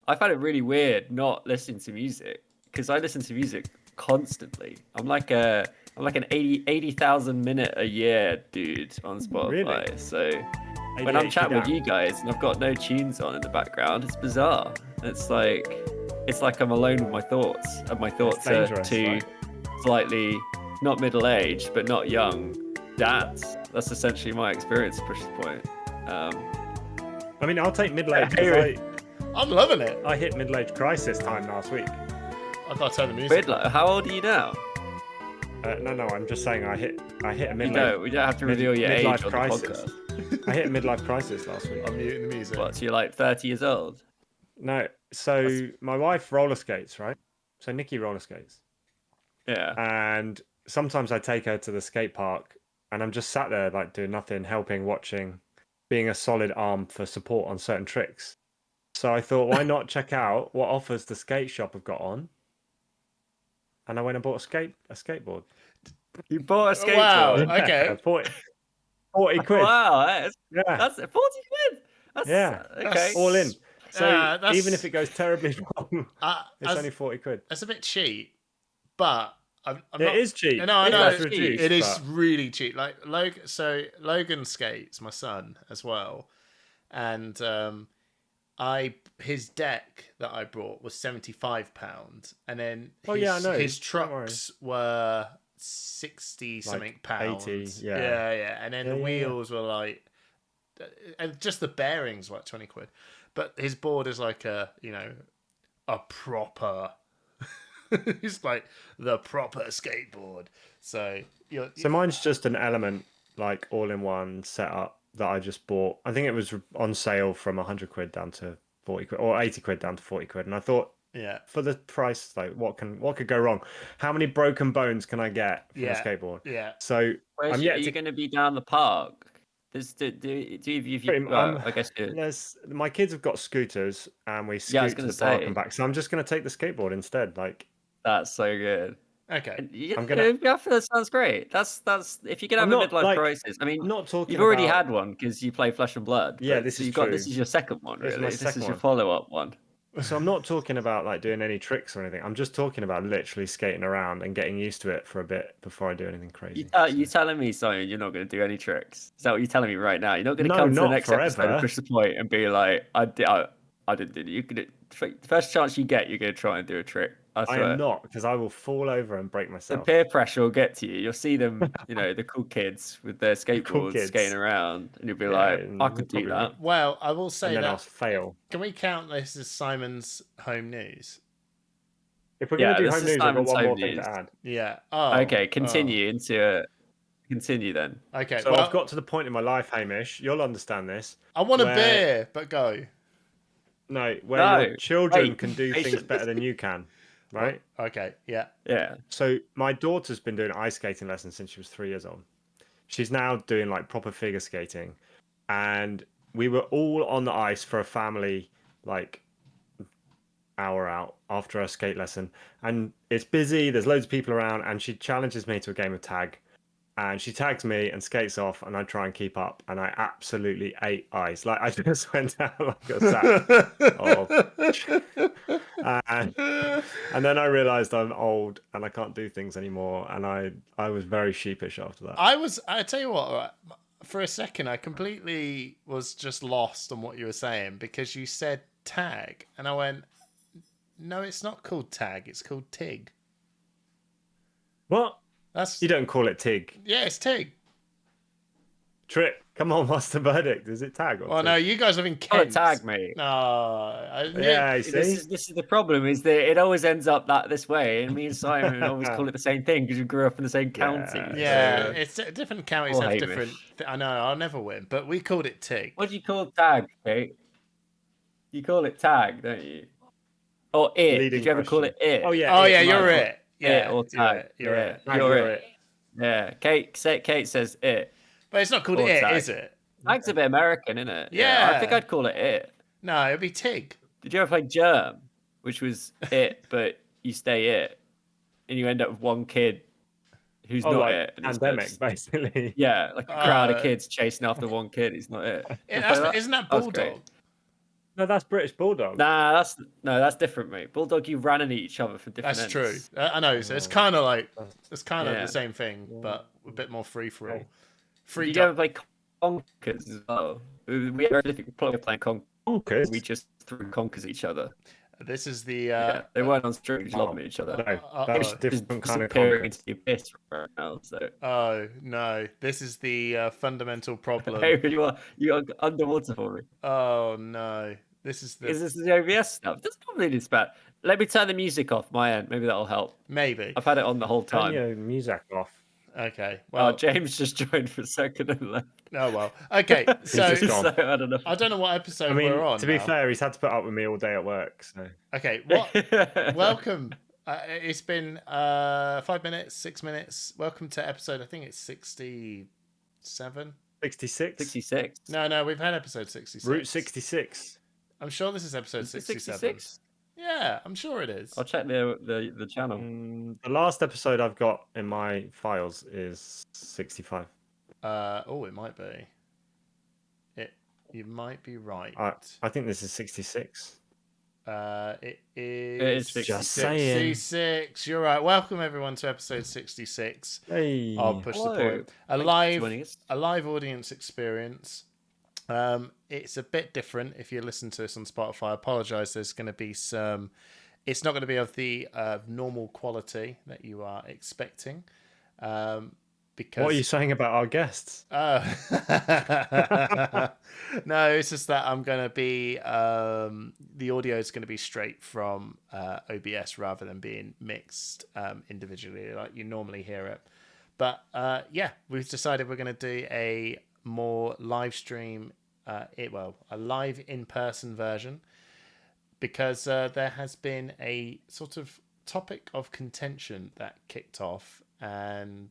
I find it really weird not listening to music because I listen to music constantly. I'm like an 80,000 minute a year dude on Spotify. Really? So when I'm chatting with you guys and I've got no tunes on in the background, it's bizarre. It's like I'm alone with my thoughts, and my thoughts are too slightly not middle-aged but not young dads. That's essentially my experience at Push's point. I mean, I'll take middle-age. I'm loving it. I hit middle-age crisis time last week. I gotta turn the music. How old are you now? No, I'm just saying I hit a midlife. No, we don't have to reveal your age on the crisis. podcast. I hit a midlife crisis last week. I'm muting the music. What? So you're like 30 years old? No, so my wife roller skates, right? So Nikki roller skates. Yeah. And sometimes I take her to the skate park, and I'm just sat there like doing nothing, helping, watching, being a solid arm for support on certain tricks. So I thought, why not check out what offers the skate shop have got on? And I went and bought a skateboard. You bought a skateboard? Wow, Yeah, okay. 40 quid. Wow, That's 40 quid. That's, okay. That's all in. So even if it goes terribly wrong, it's only 40 quid. That's a bit cheap, but it is cheap. No, I know it is really cheap. Like Logan skates, my son as well, and his deck that I brought was £75, and then his trucks were 60 something pounds. 80, yeah, and then the wheels were like, and just the bearings were like 20 quid. But his board is like a proper. It's like the proper skateboard. So mine's just an element, like all-in-one setup that I just bought. I think it was on sale from 100 quid down to 40 quid, or 80 quid down to 40 quid. And I thought, for the price, like what could go wrong? How many broken bones can I get from a skateboard? Yeah. So are you going to be down the park? I guess my kids have got scooters, and we scoot to the park and back. So I'm just going to take the skateboard instead. Like, that's so good. Okay, that sounds great. That's if you can have a midlife crisis. I mean, I'm not talking. You've already had one because you play Flesh and Blood. Yeah, this is true. This is your second one, really. This is your follow-up one. So I'm not talking about like doing any tricks or anything. I'm just talking about literally skating around and getting used to it for a bit before I do anything crazy. You telling me, Simon, you're not going to do any tricks? Is that what you're telling me right now? You're not going to come to the next episode and push the point and be like, I didn't do it. You could, the first chance you get, you're going to try and do a trick. I am not, because I will fall over and break myself. The peer pressure will get to you. You'll see them, the cool kids with their skateboards skating around, and you'll be like, I could do that. Well, I will say and then that. I'll fail. Can we count this as Simon's home news? If we're going to do home news, I've got one more thing to add. Yeah. Okay, continue then. Okay. So I've got to the point in my life, Hamish, you'll understand this. I want a beer, but go. No, your children can do things better than you can. Right? Okay, yeah. So my daughter's been doing ice skating lessons since she was 3 years old. She's now doing like proper figure skating. And we were all on the ice for a family like hour out after our skate lesson. And it's busy, there's loads of people around, and she challenges me to a game of tag. And she tags me and skates off, and I try and keep up, and I absolutely ate ice. Like, I just went down like a sack. And then I realised I'm old, and I can't do things anymore, and I was very sheepish after that. I tell you what, right, for a second, I completely was just lost on what you were saying, because you said tag, and I went, no, it's not called tag, it's called TIG. What? You don't call it TIG. Yeah, it's TIG. Trick. Come on, what's the verdict? Is it tag? Well, no, you guys live in Kent. Tag, mate. No. Yeah, see? This is the problem, is that it always ends up this way, and me and Simon always call it the same thing because we grew up in the same county. Yeah, it's different counties have different. I know, I'll never win, but we called it TIG. What do you call tag, Kate? You call it tag, don't you? Or it? Did you ever call it it? Oh yeah. You're it. Yeah, or tag. You're it. Yeah, Kate says it. But it's not called it, tag. is it? Tag's a bit American, isn't it? Yeah. I think I'd call it it. No, it'd be TIG. Did you ever play Germ, which was it, but you stay it, and you end up with one kid who's not like it. Pandemic, basically. Yeah, like a crowd of kids chasing after one kid. He's not it. Isn't that Bulldog? No, that's British Bulldog. Nah, that's different, mate. Bulldog, you ran into each other for different. That's ends. true. I know. So it's kind of like Yeah. the same thing, but a bit more free for all. Okay. Did you ever play Conkers as well? We had a very difficult problem playing Conkers. We just threw Conkers at each other. This is the. Yeah, they weren't on string, just lobbing at each other. No, that's different kind of disappearing conker. into the abyss right now. So. Oh no! This is the fundamental problem. Hey, you are underwater for me. Oh no! This is the OBS stuff. That's not really this bad. Let me turn the music off my end. Maybe that'll help. Maybe. I've had it on the whole time. Turn your music off. Okay. Well, James just joined for a second and left. Oh well. Okay. So He's just gone. I don't know. I don't know what episode we're on. To be now. fair, he's had to put up with me all day at work. So Okay. Welcome. It's been 5 minutes, 6 minutes. Welcome to episode. I think it's 67. 66. 66. No, we've had episode 66. Route 66. I'm sure this is episode 67. 66? Yeah, I'm sure it is. I'll check the channel. The last episode I've got in my files is 65. It might be. You might be right. I think this is 66. It is 66. Just saying. 66. You're right. Welcome everyone to episode 66. Hey. I'll push the point. A live audience experience. It's a bit different if you listen to us on Spotify. I apologize. There's going to be some. It's not going to be of the normal quality that you are expecting. Because what are you saying about our guests? No, it's just that I'm going to be the audio is going to be straight from OBS rather than being mixed individually like you normally hear it. But yeah, we've decided we're going to do a more live stream, a live in-person version, because there has been a sort of topic of contention that kicked off, and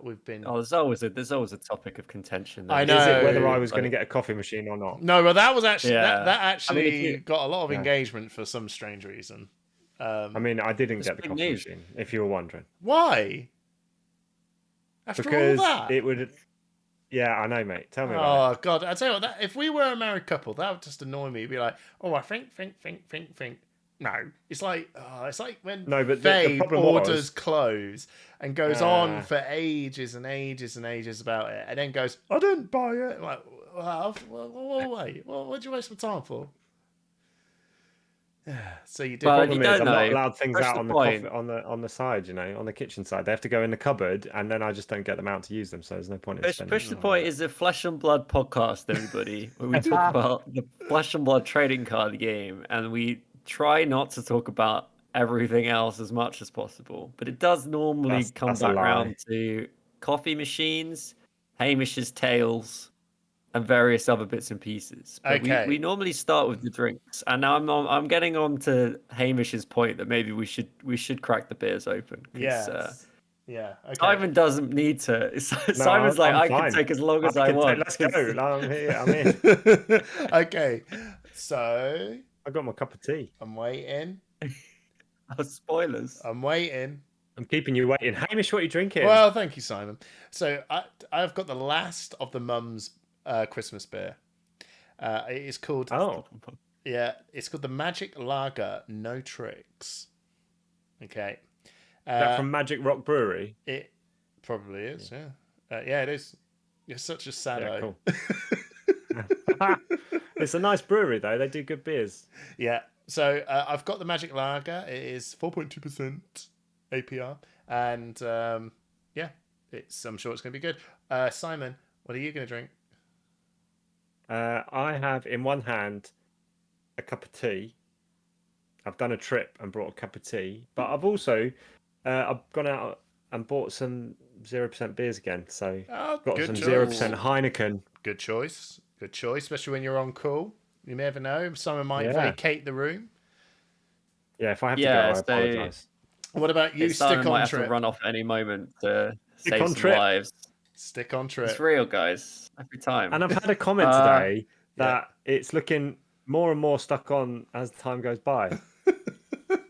we've been. Oh, there's always a topic of contention. I know. Is it whether I was going to get a coffee machine or not? No, well, that was actually that actually got a lot of engagement for some strange reason. I didn't get the coffee machine, if you were wondering. Why? After Because all that? it would. Yeah, I know, mate. Tell me about it. Oh God! I tell you what. If we were a married couple, that would just annoy me. Be like, I think. No, it's like when Faye orders clothes and goes on for ages and ages and ages about it, and then goes, I didn't buy it. I'm like, wait, what'd you waste my time for? So you do. Well, I'm not allowed things out on the side, on the kitchen side. They have to go in the cupboard, and then I just don't get them out to use them. So there's no point in spending. Push the Point is a Flesh and Blood podcast, everybody, where we talk about the Flesh and Blood trading card game, and we try not to talk about everything else as much as possible. But it does normally come back around to coffee machines, Hamish's tales, and various other bits and pieces. But we normally start with the drinks, and now I'm getting on to Hamish's point that maybe we should crack the beers open. Yes. Yeah. Okay. Simon doesn't need to. Simon's I can take as long as I want. Let's go. I'm here. I'm in. Okay. So I got my cup of tea. I'm waiting. Spoilers. I'm waiting. I'm keeping you waiting. Hamish, what are you drinking? Well, thank you, Simon. So I've got the last of the Mum's Christmas beer. It is called. It's called the Magic Lager No Tricks. Okay. That from Magic Rock Brewery. It probably is. Yeah. It is. You're such a sado. Yeah, cool. It's a nice brewery though. They do good beers. Yeah. So I've got the Magic Lager. It is 4.2% APR, and I'm sure it's going to be good. Simon, what are you going to drink? I have in one hand a cup of tea. I've done a trip and brought a cup of tea, but I've also I've gone out and bought some 0% beers again. So got some 0% Heineken. Good choice, especially when you're on call. You never know. Someone might vacate the room. Yeah, if I have to go, I apologise. What about you? Stick on trip. Have to run off at any moment to save some lives. Stick on trip. It's real, guys. Every time. And I've had a comment today that it's looking more and more stuck on as time goes by.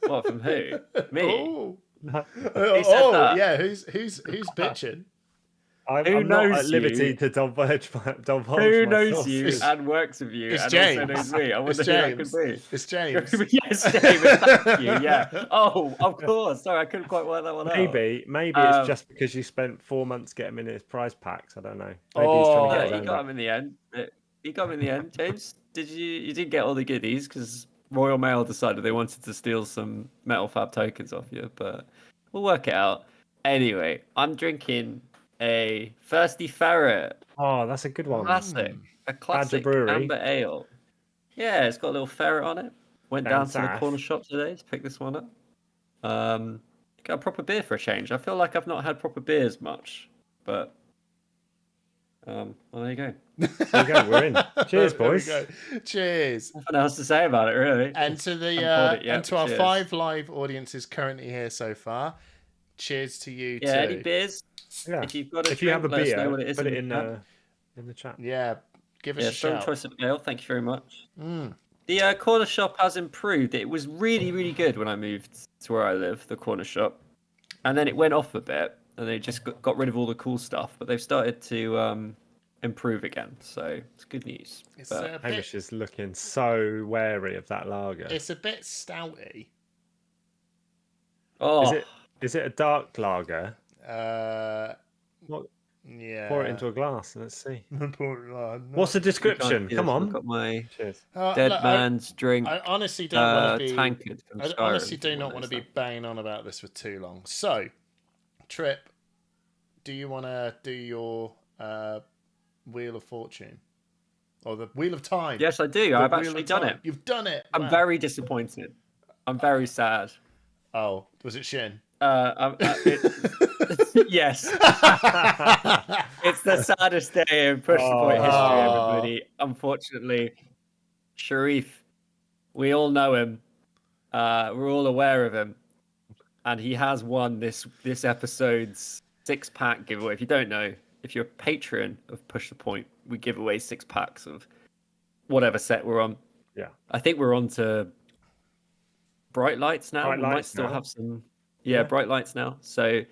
What, from who? Me? Oh, Who said that? Yeah. Who's bitching? I'm not at liberty to divulge Who my knows you sources. and works with you It's and James. also knows me? I wonder It's who that James. could be. It's James. Yes, James. Thank you. Yeah. Oh, of course. Sorry, I couldn't quite work that one out. Maybe it's just because you spent 4 months getting him in his prize packs. I don't know. Maybe he's trying to get his he own got back. him in the end. He got him in the end. James, you didn't get all the goodies because Royal Mail decided they wanted to steal some Metal Fab tokens off you, but we'll work it out. Anyway, I'm drinking a Thirsty Ferret. Oh, that's a good one. A classic Brewery. amber ale. Yeah, it's got a little ferret on it. Went down to the corner shop today to pick this one up. Got a proper beer for a change. I feel like I've not had proper beers much, but well, there you go. There you go. We're in. Cheers, boys. Cheers. Nothing else to say about it, really. And to our 5 live audiences currently here so far, cheers to you too. Any beers? Yeah. If you have a beer, know what it is put it in the chat. Yeah, give us a strong shout. choice of ale. Thank you very much. The corner shop has improved. It was really, really good when I moved to where I live, the corner shop, and then it went off a bit, and they just got rid of all the cool stuff. But they've started to improve again, so it's good news. Hamish is looking so wary of that lager. It's a bit stouty. Oh, is it a dark lager? What? Yeah. Pour it into a glass and let's see. What's the description? Come on. I've got my Cheers. dead man's drink. I honestly don't want to be. Tankard I honestly do not want to be banging on about this for too long. So, Trip, do you want to do your Wheel of Fortune or the Wheel of Time? Yes, I do. I've actually done it. You've done it. I'm very disappointed. I'm very sad. Oh, was it Shin? Yes. It's the saddest day in Push the Point history, everybody. Unfortunately, Sharif, we all know him. We're all aware of him. And he has won this episode's 6-pack giveaway. If you don't know, if you're a patron of Push the Point, we give away 6 packs of whatever set we're on. Yeah. I think we're on to Bright Lights now. We might still have some... Yeah, Bright Lights now. So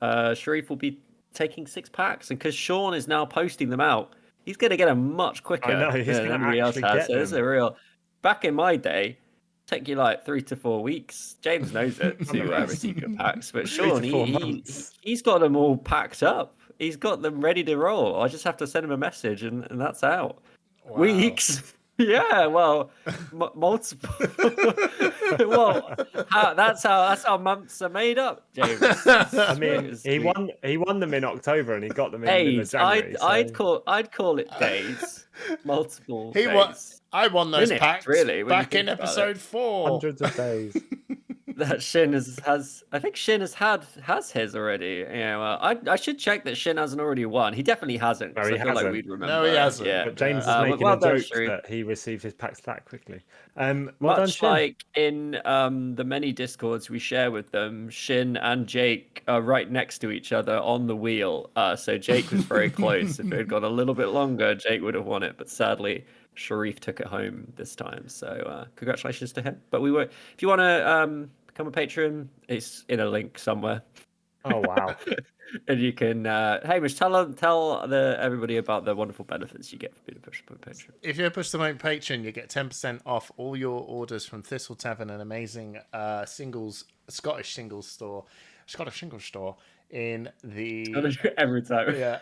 Sharif will be taking 6 packs, and because Sean is now posting them out, he's going to get them much quicker than anybody else has. So it's a real. Back in my day, take you like 3 to 4 weeks. James knows it to receive your packs, but Sean, he's got them all packed up. He's got them ready to roll. I just have to send him a message, and that's out. Wow. Weeks. Yeah, well, multiple. Well, that's how months are made up, James. I mean, he won them in October and he got them in January. I'd call it days, multiple. I won those packs really back in episode 4. Hundreds of days. That Shin has I think Shin has his already. Yeah, well, I should check that Shin hasn't already won. He definitely hasn't. No, he hasn't. Like we'd remember. No, he hasn't. Yeah. But James is making a joke that he received his packs that quickly. Much like in the many Discords we share with them, Shin and Jake are right next to each other on the wheel. So Jake was very close. If it had gone a little bit longer, Jake would have won it. But sadly, Sharif took it home this time. So congratulations to him. But if you want to become a patron, it's in a link somewhere. Oh wow! And you can, Hamish, tell everybody about the wonderful benefits you get for being a Push the Point patron. If you're a Push the Point patron, you get 10% off all your orders from Thistle Tavern, an amazing Scottish singles store in the every time. Yeah.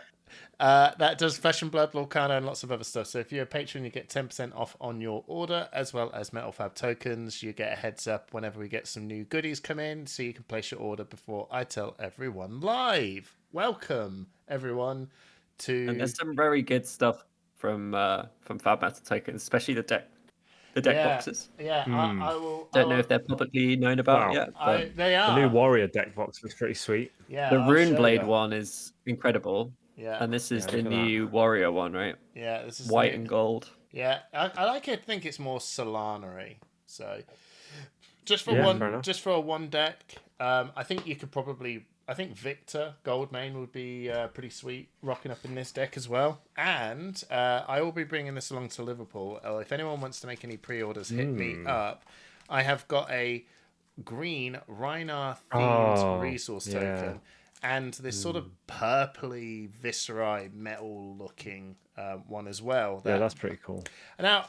That does Flesh and Blood, Lorcana, and lots of other stuff. So if you're a patron, you get 10% off on your order, as well as Metal Fab Tokens. You get a heads up whenever we get some new goodies come in, so you can place your order before I tell everyone live. Welcome, everyone, to... And there's some very good stuff from Fab Metal Tokens, especially the deck boxes. Yeah, I will... Don't know if they're publicly known about yet, but... They are. The new Warrior deck box was pretty sweet. Yeah, the Runeblade one is incredible. Yeah. And this is the new Warrior one, right? Yeah, this is white and gold. Yeah, I like it. I think it's more Solana-y. So just for a one deck, I think you could probably. I think Victor Goldmane would be pretty sweet rocking up in this deck as well. And I will be bringing this along to Liverpool. If anyone wants to make any pre-orders, hit me up. I have got a green Rhinar themed resource token. and this sort of purpley visceri metal looking one as well. Yeah, that's pretty cool. Now,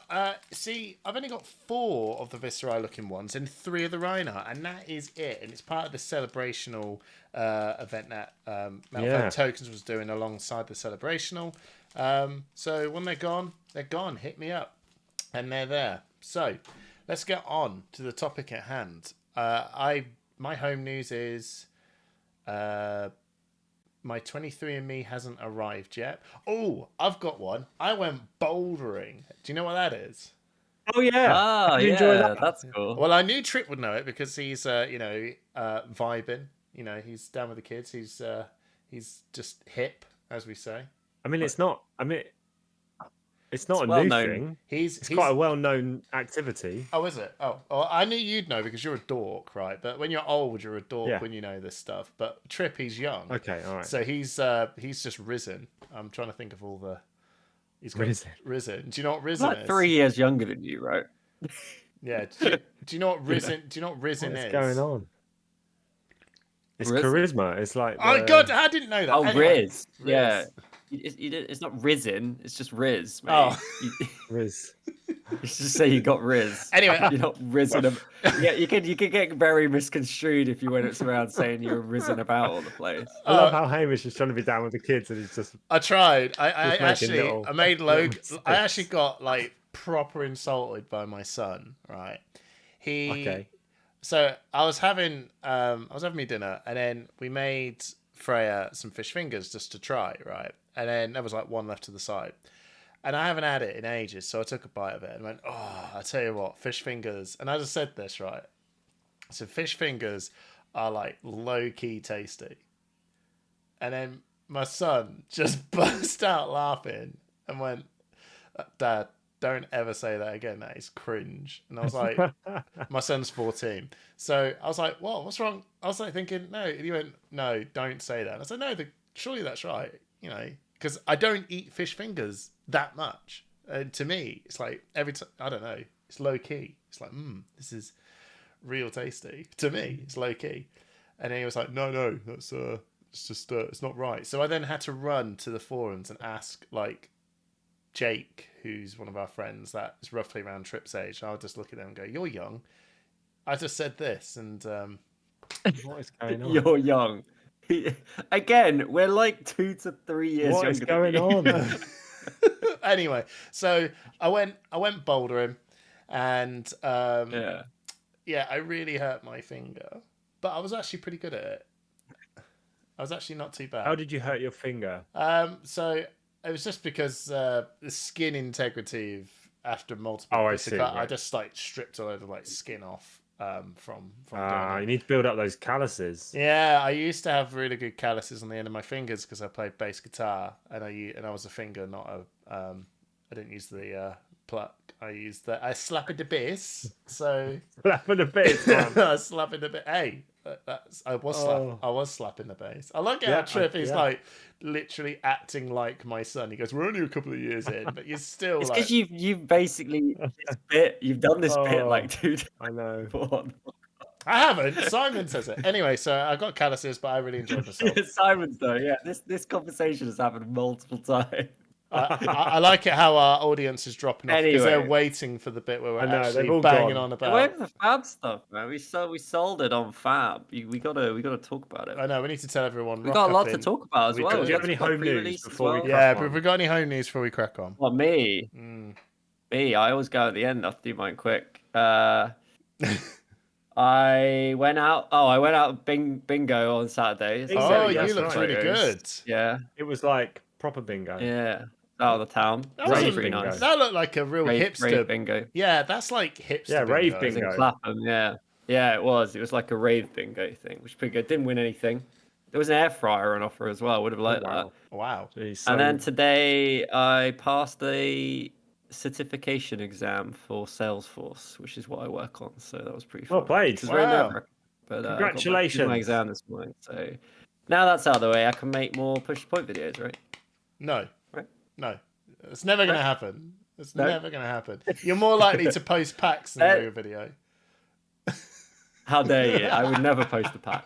see, I've only got 4 of the visceri looking ones and 3 of the Reinhardt, and that is it. And it's part of the celebrational event that Metal Fab Tokens was doing alongside the celebrational. So when they're gone, they're gone. Hit me up. And they're there. So let's get on to the topic at hand. My home news is my 23andMe hasn't arrived yet. Oh, I've got one. I went bouldering. Do you know what that is? Oh yeah. Ah, you enjoy that? That's cool. Well, I knew Trip would know it because he's vibing. He's down with the kids. He's just hip, as we say. I mean, it's not. It's not a new thing. It's quite a well-known activity. Oh, is it? Oh, I knew you'd know because you're a dork, right? But when you're old, you're a dork when you know this stuff. But Trip, he's young. Okay, all right. So he's just risen. I'm trying to think of all the. He's got risen. Do you know what risen is? 3 years younger than you, right? Yeah. Do you know what risen? Do you know what risen is? What's going on? It's charisma. It's like. Oh God, I didn't know that. Oh, anyway, Riz. Yeah. It's not risen. It's just Riz. Mate. Oh, Riz. You just say you got Riz. Anyway, you're not risen. Yeah, you can get very misconstrued if you went around saying you're risen about all the place. I love how Hamish is trying to be down with the kids, and he's just. I tried. I made Logan. I actually got proper insulted by my son. Right. Okay. So I was having me dinner, and then we made Freya some fish fingers just to try, right? And then there was one left to the side. And I haven't had it in ages, so I took a bite of it and went, oh, I tell you what, fish fingers. And I just said this, right? So fish fingers are low-key tasty. And then my son just burst out laughing and went, Dad, don't ever say that again. That is cringe. And I was like, my son's 14. So I was like, what? What's wrong? I was thinking, no. And he went, no, don't say that. And I said, no, surely that's right. Because I don't eat fish fingers that much. And to me, it's every time, I don't know, it's low key. It's this is real tasty. To me, it's low key. And then he was like, no, that's, it's just, it's not right. So I then had to run to the forums and ask Jake, who's one of our friends that is roughly around Trip's age. I'll just look at them and go, you're young. I just said this, and what is going on? You're young. Again, we're 2 to 3 years what younger. What is going on? Anyway, so I went bouldering, and I really hurt my finger, but I was actually pretty good at it. I was actually not too bad. How did you hurt your finger? So it was just because the skin integrity after multiple. Oh, I see. I just stripped a load of skin off from. You need to build up those calluses. Yeah, I used to have really good calluses on the end of my fingers because I played bass guitar and I was a finger, not a. I didn't use the pluck. I slap in the bass. So slap in the bass. I slap in the bass. Hey. I was slapping the bass. I like how Trip is literally acting like my son. He goes, "We're only a couple of years in, but you're still." It's because you've basically you've done this bit 2 times. I know. I haven't. Simon says it anyway. So I got calluses, but I really enjoyed myself. Simon's though, yeah. This conversation has happened multiple times. I like it how our audience is dropping off because they're waiting for the bit where we're actually banging on about. Where's the Fab stuff, man? We sold it on Fab. We gotta talk about it. I know. We need to tell everyone. We got a lot to talk about as well. Do you have any home news before we? Yeah, but if we've got any home news before we crack on. Well, me. I always go at the end. I'll do mine quick. I went out bingo on Saturday. Oh, you looked really good. Yeah, it was proper bingo. Yeah. Out of the town. That was pretty nice. That looked like a real hipster rave bingo. Yeah, that's hipster. Yeah, rave bingo. It was in Clapham, yeah. Yeah, it was. It was like a rave bingo thing, which was pretty good. Didn't win anything. There was an air fryer on offer as well. Would have liked that. Wow. Jeez, and then today I passed the certification exam for Salesforce, which is what I work on. So that was pretty fun. Well played. It was very nerve-wracking, but congratulations. I got my exam this morning. So now that's out of the way, I can make more push-to-point videos, right? No. No, it's never going to happen. It's never going to happen. You're more likely to post packs than do a video. How dare you? I would never post a pack.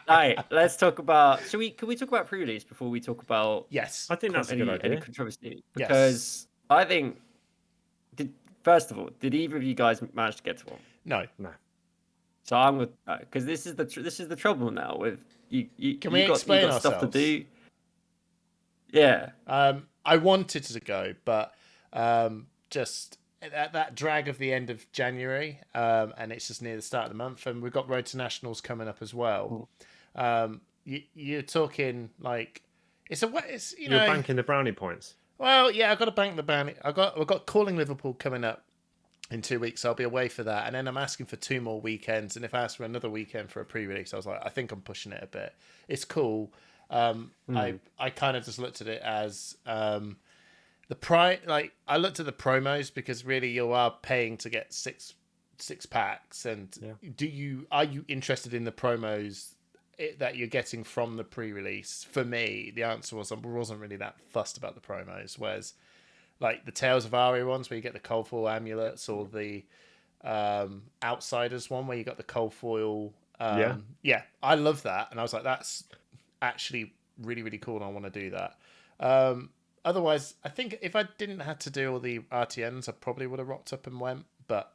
All right, let's talk about. Can we talk about pre-release before we talk about? Yes, I think that's a good idea. Any controversy? Yes. Because I think. First of all, did either of you guys manage to get to one? No. So I'm with because this is the trouble now with you. Can we explain you got ourselves? Stuff to do. Yeah. I wanted to go, but just at that drag of the end of January, and it's just near the start of the month, and we've got Road to Nationals coming up as well. You're talking like you're banking the brownie points. Well, yeah, I've got to bank the brownie. I've got Calling Liverpool coming up in 2 weeks. So I'll be away for that, and then I'm asking for 2 more weekends. And if I ask for another weekend for a pre-release, I was like, I think I'm pushing it a bit. It's cool. I kind of just looked at it as I looked at the promos because really you are paying to get six packs, and are you interested in the promos that you're getting from the pre-release? For me, the answer was I wasn't really that fussed about the promos. Whereas, like the Tales of Aria ones, where you get the cold foil amulets, or the Outsiders one, where you got the cold foil. I love that, and I was like, that's actually really, really cool, and I want to do that. Otherwise, I think if I didn't have to do all the RTNs, I probably would have rocked up and went. But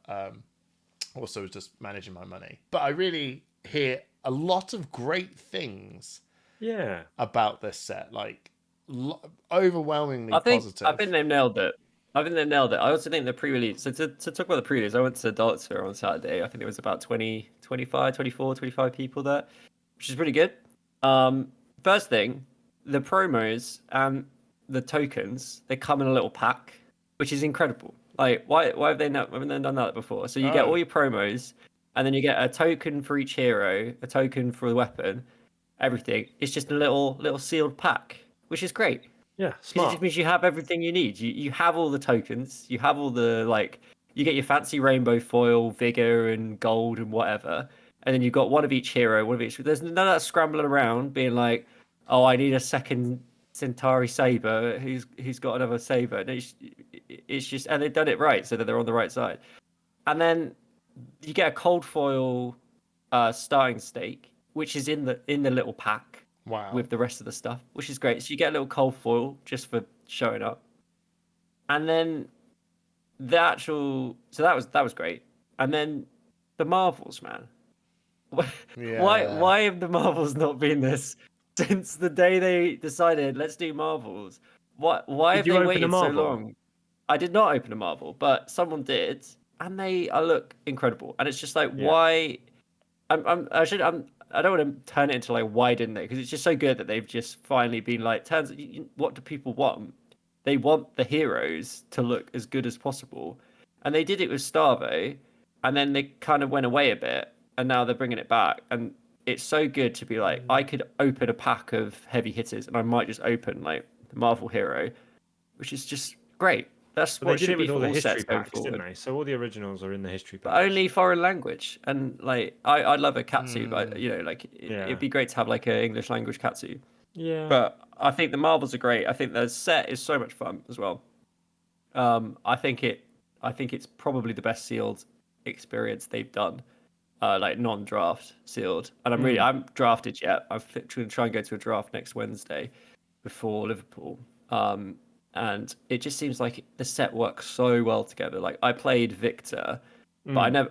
also was just managing my money. But I really hear a lot of great things about this set, like overwhelmingly positive. I think they've nailed it. I also think the pre-release, so to talk about the pre-release, I went to Daltzer on Saturday. I think it was about 20, 25, 24, 25 people there, which is pretty good. First thing, the promos and the tokens, they come in a little pack, which is incredible. Like, why have they haven't they done that before? So you get all your promos, and then you get a token for each hero, a token for the weapon, everything. It's just a little sealed pack, which is great. Yeah, smart. It just means you have everything you need. You have all the tokens, you have all the, like, you get your fancy rainbow foil, vigor, and gold, and whatever. And then you've got one of each hero, one of each. There's none of that scrambling around, being like, oh, I need a second Centauri saber. Who's got another saber? It's just, and they've done it right, so that they're on the right side. And then you get a cold foil starting stake, which is in the little pack with the rest of the stuff, which is great. So you get a little cold foil just for showing up, and then that was great. And then the Marvels, man. Why have the Marvels not been this since the day they decided let's do Marvels? Why have they waited so long? I did not open a Marvel, but someone did. And they look incredible, and it's just like why? I don't want to turn it into like why didn't they? Because it's just so good that they've just finally been like, what do people want? They want the heroes to look as good as possible, and they did it with Starvo, and then they kind of went away a bit, and now they're bringing it back, and it's so good to be like, I could open a pack of heavy hitters, and I might just open like the Marvel hero, which is just great. That's what should be for all sets going forward. Didn't they? So all the originals are in the history packs. But only foreign language, and like I'd love a Katsu, but like it'd be great to have like an English language Katsu. Yeah. But I think the Marvels are great. I think the set is so much fun as well. I think it's probably the best sealed experience they've done, like non-draft sealed. And I'm drafted yet. I'm going to try and go to a draft next Wednesday before Liverpool. And it just seems like the set works so well together. Like I played Victor, but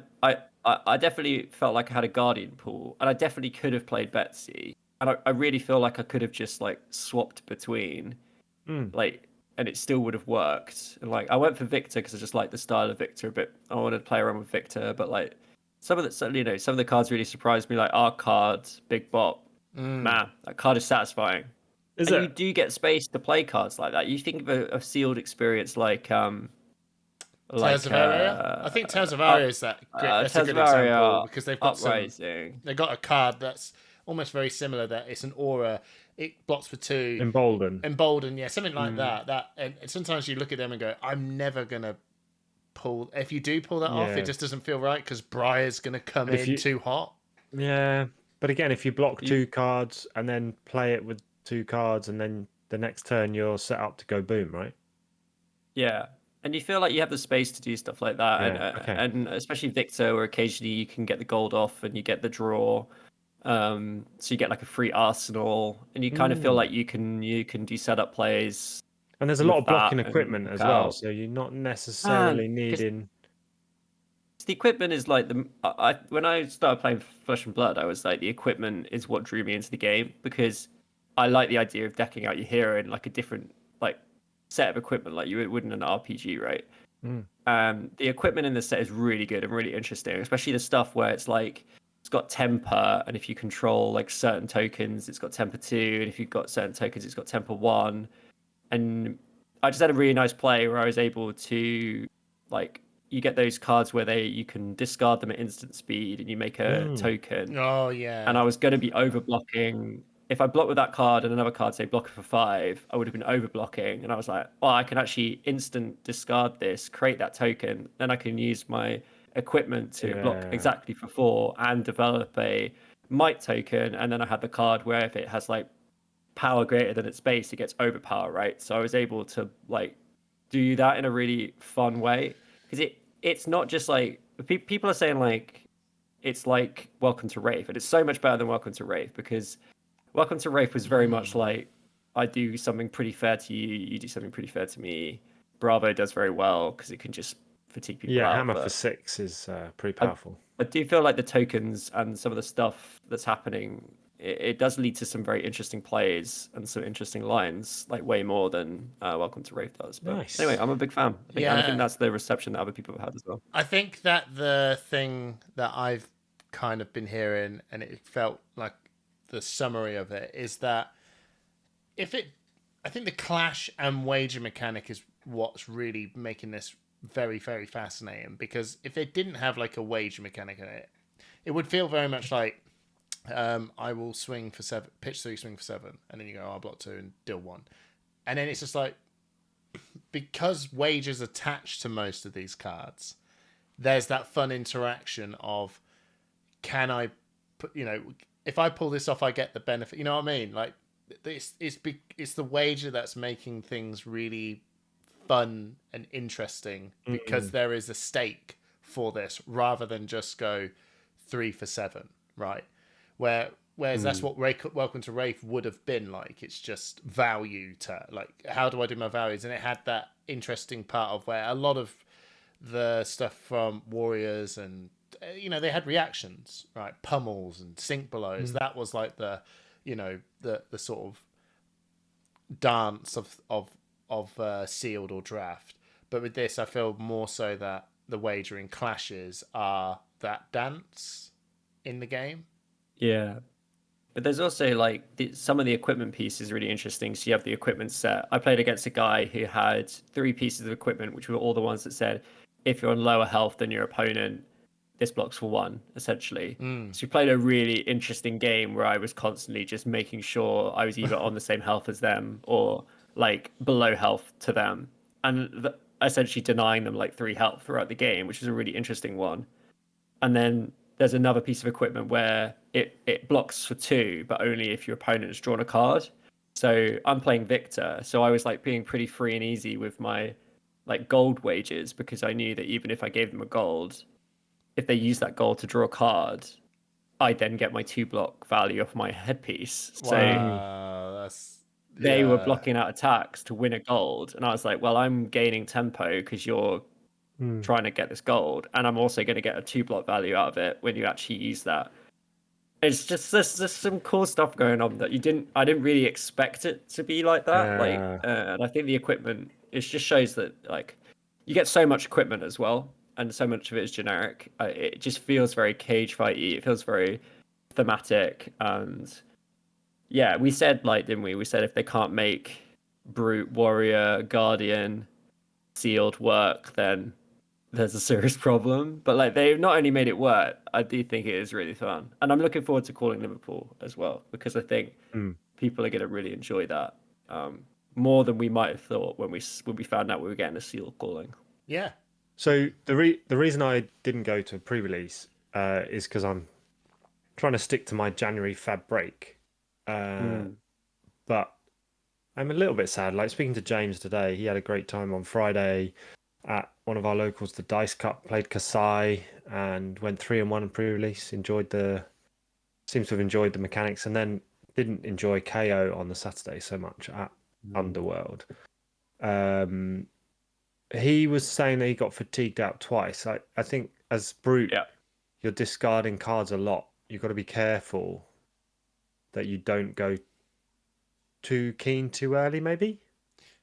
I definitely felt like I had a Guardian pool, and I definitely could have played Betsy. And I really feel like I could have just like swapped between, like, and it still would have worked. And like I went for Victor because I just like the style of Victor a bit. I wanted to play around with Victor, but like some of the cards really surprised me. Like our card, Big Bop, man, that card is satisfying. You do get space to play cards like that. You think of a sealed experience like Tales of Aria. I think Tales of Aria is that's a good example because they've got they've got a card that's almost very similar. That it's an aura. It blocks for 2. Embolden, yeah, something like that. And sometimes you look at them and go, I'm never gonna pull. If you do pull that off, it just doesn't feel right because Briar's gonna come in too hot. Yeah, but again, if you block 2 cards and then play it with 2 cards, and then the next turn you're set up to go boom, right? Yeah, And you feel like you have the space to do stuff like that, and especially Victor, where occasionally you can get the gold off and you get the draw, so you get like a free arsenal, and you kind of feel like you can do setup plays. And there's a lot of blocking equipment as well, so you're not necessarily needing. The equipment is like when I started playing Flesh and Blood, I was like, the equipment is what drew me into the game, because I like the idea of decking out your hero in like a different like set of equipment, like you would in an RPG, right? The equipment in this set is really good and really interesting, especially the stuff where it's like it's got temper, and if you control like certain tokens, it's got temper 2, and if you've got certain tokens, it's got temper 1. And I just had a really nice play where I was able to like, you get those cards where you can discard them at instant speed and you make a token. Oh yeah. And I was going to be over blocking. If I blocked with that card and another card, say block it for 5, I would have been over blocking. And I was like, well, I can actually instant discard this, create that token. Then I can use my equipment to block exactly for 4 and develop a might token. And then I had the card where if it has like power greater than its base, it gets overpower, right? So I was able to like do that in a really fun way, because it's not just like people are saying like it's like Welcome to Wraith, and it's so much better than Welcome to Wraith, because Welcome to Wraith was very much like, I do something pretty fair to you, you do something pretty fair to me. Bravo does very well because it can just fatigue people out. Yeah, Hammer for 6 is pretty powerful. I do feel like the tokens and some of the stuff that's happening, it does lead to some very interesting plays and some interesting lines, like way more than Welcome to Wraith does. But nice. Anyway, I'm a big fan. I think that's the reception that other people have had as well. I think that the thing that I've kind of been hearing, and it felt like the summary of it, is that I think the clash and wager mechanic is what's really making this very, very fascinating, because if they didn't have like a wager mechanic in it, it would feel very much like I will swing for 7, pitch 3, swing for 7, and then you go, I'll block 2 and deal 1. And then it's just like, because wagers attached to most of these cards, there's that fun interaction of, can I put, if I pull this off, I get the benefit. You know what I mean? Like, it's the wager that's making things really fun and interesting, because there is a stake for this, rather than just go 3 for 7, right? Whereas that's what Welcome to Wraith would have been like. It's just value to, like, how do I do my values? And it had that interesting part of where a lot of the stuff from Warriors and they had reactions, right? Pummels and sink belows. That was like the sort of dance of sealed or draft. But with this, I feel more so that the wagering clashes are that dance in the game. Yeah. But there's also like some of the equipment piece is really interesting. So you have the equipment set. I played against a guy who had 3 pieces of equipment, which were all the ones that said, if you're on lower health than your opponent, this blocks for 1, essentially. So we played a really interesting game where I was constantly just making sure I was either on the same health as them or like below health to them, and essentially denying them like 3 health throughout the game, which is a really interesting one. And then there's another piece of equipment where it blocks for 2, but only if your opponent has drawn a card. So I'm playing Victor, so I was like being pretty free and easy with my like gold wages, because I knew that even if I gave them a gold, if they use that gold to draw a card, I then get my 2 block value off my headpiece. So they were blocking out attacks to win a gold, and I was like, well, I'm gaining tempo because you're trying to get this gold, and I'm also going to get a 2 block value out of it when you actually use that. It's just there's some cool stuff going on that I didn't really expect it to be like that. And I think the equipment, it just shows that like you get so much equipment as well, and so much of it is generic. It just feels very cage fighty. It feels very thematic, and yeah, we said like, didn't we? We said if they can't make Brute, Warrior, Guardian, Sealed work, then there's a serious problem. But like, they've not only made it work, I do think it is really fun, and I'm looking forward to calling Liverpool as well, because I think people are going to really enjoy that more than we might have thought when we found out we were getting a Seal calling. Yeah. So the reason I didn't go to a pre-release is because I'm trying to stick to my January Fab break. But I'm a little bit sad. Like, speaking to James today, he had a great time on Friday. at one of our locals, the Dice Cup, played Kasai and went 3-1 in pre-release. Seems to have enjoyed the mechanics, and then didn't enjoy KO on the Saturday so much at Underworld. He was saying that he got fatigued out twice. I think as Brute, you're discarding cards a lot. You've got to be careful that you don't go too keen too early, maybe.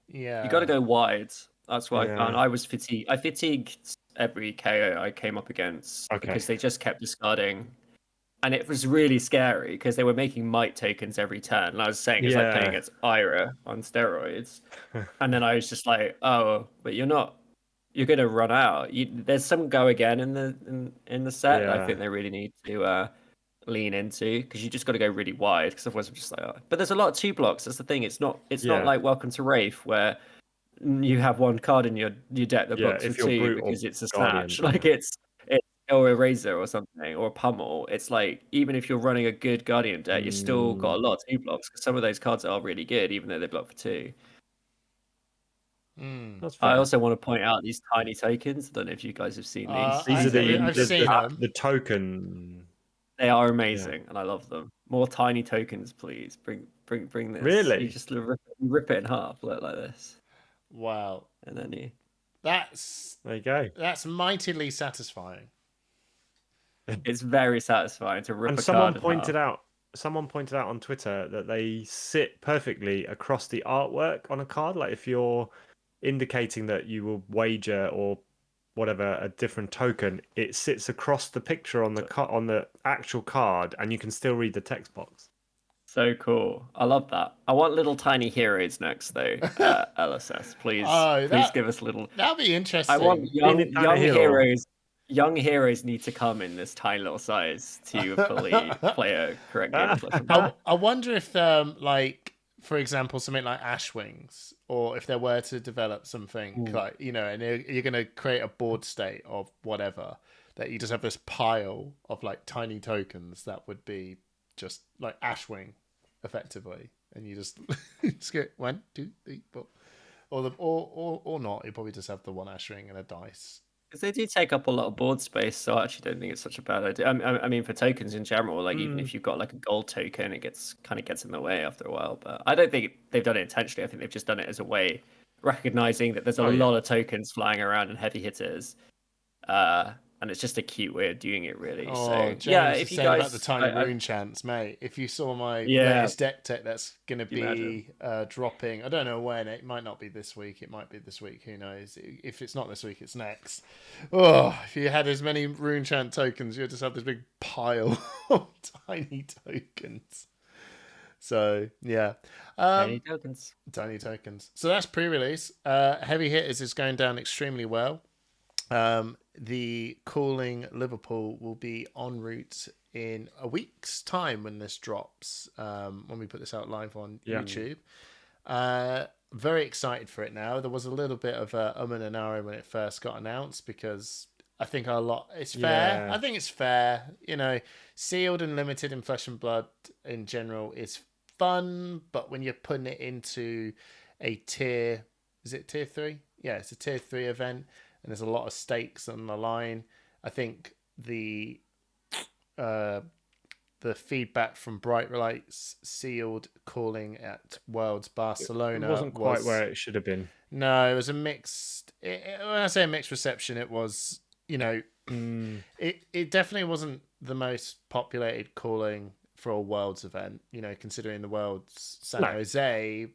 Yeah, you got to go wide. That's what I found. I was fatigued. I fatigued every KO I came up against because they just kept discarding, and it was really scary because they were making might tokens every turn. And I was saying it's like playing against Ira on steroids, and then I was just like, oh, but you're not. You're gonna run out. There's some go again in the set. That I think they really need to lean into because you just got to go really wide because otherwise I'm just like, oh. But there's a lot of 2 blocks. That's the thing. It's not like Welcome to Wraith where you have one card in your deck that blocks for 2 because it's a snatch. Like it's or a razor or something or a pummel. It's like even if you're running a good Guardian deck, you've still got a lot of 2 blocks because some of those cards are really good even though they block for 2. I also want to point out these tiny tokens. I don't know if you guys have seen these. These are the the token. They are amazing, and I love them. More tiny tokens, please. Bring this. Really? You just rip it in half, like this. Wow. And then you. There you go. That's mightily satisfying. It's very satisfying to rip and a card in half. Someone pointed out on Twitter that they sit perfectly across the artwork on a card. Like if you're indicating that you will wager or whatever a different token, it sits across the picture on the actual card, and you can still read the text box. So cool! I love that. I want little tiny heroes next, though. LSS, please, please give us little. That'd be interesting. I want young heroes. Young heroes need to come in this tiny little size to fully play a correct game. I wonder if, like, for example, something like Ashwings, or if they were to develop something like, you know, and you're going to create a board state of whatever, that you just have this pile of like tiny tokens that would be just like Ashwing, effectively, and you just get 1, 2, 3, 4, or not. You probably just have the one Ashwing and a dice. Because they do take up a lot of board space, so I actually don't think it's such a bad idea. I mean, for tokens in general, like even if you've got like a gold token, it gets in the way after a while. But I don't think they've done it intentionally. I think they've just done it as a way, recognizing that there's a lot of tokens flying around and heavy hitters, and it's just a cute way of doing it, really. So James, if you guys about the tiny rune chants, mate. If you saw my latest deck tech, that's going to be dropping. I don't know when. It might not be this week. It might be this week. Who knows? If it's not this week, it's next. Oh, if you had as many rune chant tokens, you'd just have this big pile of tiny tokens. So yeah, tiny tokens. So that's pre-release. Heavy Hitters is going down extremely well. The Calling Liverpool will be en route in a week's time when this drops, when we put this out live on YouTube. Very excited for it now. There was a little bit of a and ahhing when it first got announced because I think it's fair. I think it's fair. You know, sealed and limited in Flesh and Blood in general is fun, but when you're putting it into a tier, is it tier 3? Yeah, it's a tier 3 event. And there's a lot of stakes on the line. I think the feedback from Bright Lights sealed calling at Worlds Barcelona it wasn't quite where it should have been. No, it was a mixed. When I say a mixed reception, it was, you know, it definitely wasn't the most populated calling for a Worlds event. You know, considering the Worlds San Jose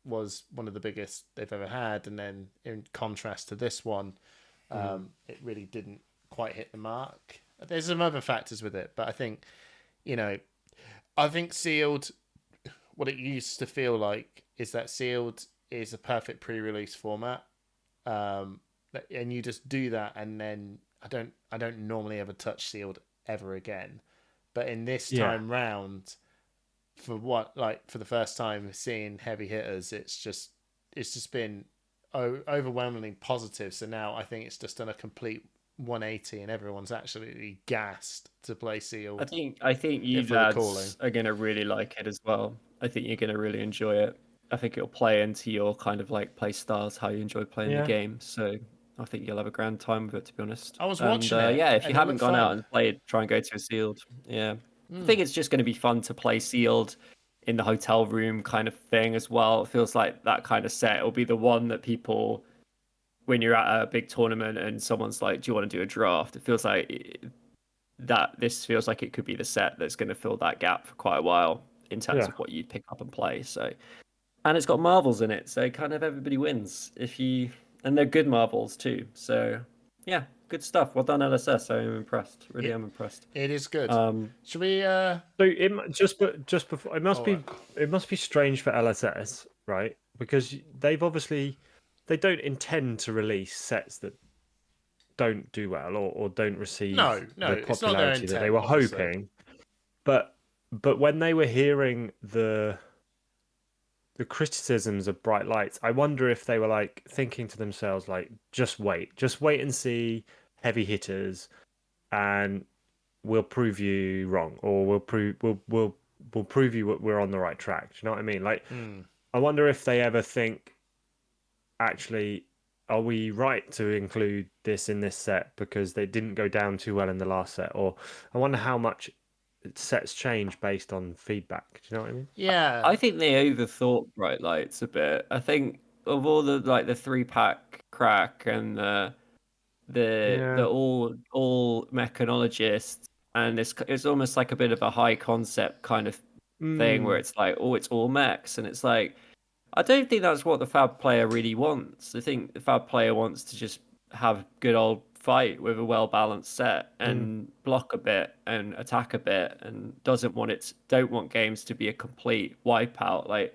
was one of the biggest they've ever had, and then in contrast to this one, it really didn't quite hit the mark. There's some other factors with it, but I think, you know, Sealed, what it used to feel like is that Sealed is a perfect pre-release format, and you just do that, and then I don't normally ever touch Sealed ever again, but in this time round, for the first time seeing Heavy Hitters, it's just been overwhelmingly positive. So now I think it's just done a complete 180 and everyone's absolutely gassed to play Sealed. I think you lads are going to really like it as well. I think you're going to really enjoy it. I think it'll play into your kind of like play styles, how you enjoy playing the game. So I think you'll have a grand time with it, to be honest. I was watching it. Yeah, if you haven't gone out fun. and played, try and go to a sealed. Yeah, I think it's just going to be fun to play sealed in the hotel room kind of thing as well. It feels like that kind of set will be the one that people, when you're at a big tournament and someone's like, "Do you want to do a draft?" It feels like this feels like it could be the set that's going to fill that gap for quite a while in terms of what you pick up and play. So. And it's got marbles in it, so kind of everybody wins and they're good marbles too. So yeah, good stuff. Well done, LSS. I'm impressed. Really am impressed. It is good. Should we? So just before, it must be strange for LSS, right? Because they don't intend to release sets that don't do well or don't receive the popularity that they were hoping. But when they were hearing the criticisms of Bright Lights, I wonder if they were like thinking to themselves, like, just wait and see heavy hitters, and we'll prove you wrong, or we'll prove you we're on the right track. Do you know what I mean? Like, I wonder if they ever think, actually, are we right to include this in this set because they didn't go down too well in the last set? Or I wonder how much sets change based on feedback. Do you know what I mean? Yeah, I think they overthought Bright Lights a bit. I think of all the 3-pack crack and the all mechanologists, and it's almost like a bit of a high concept kind of thing where it's like, oh, it's all mechs, and it's like, I don't think that's what the Fab player really wants. I think the Fab player wants to just have good old fight with a well-balanced set and block a bit and attack a bit, and don't want games to be a complete wipeout. Like,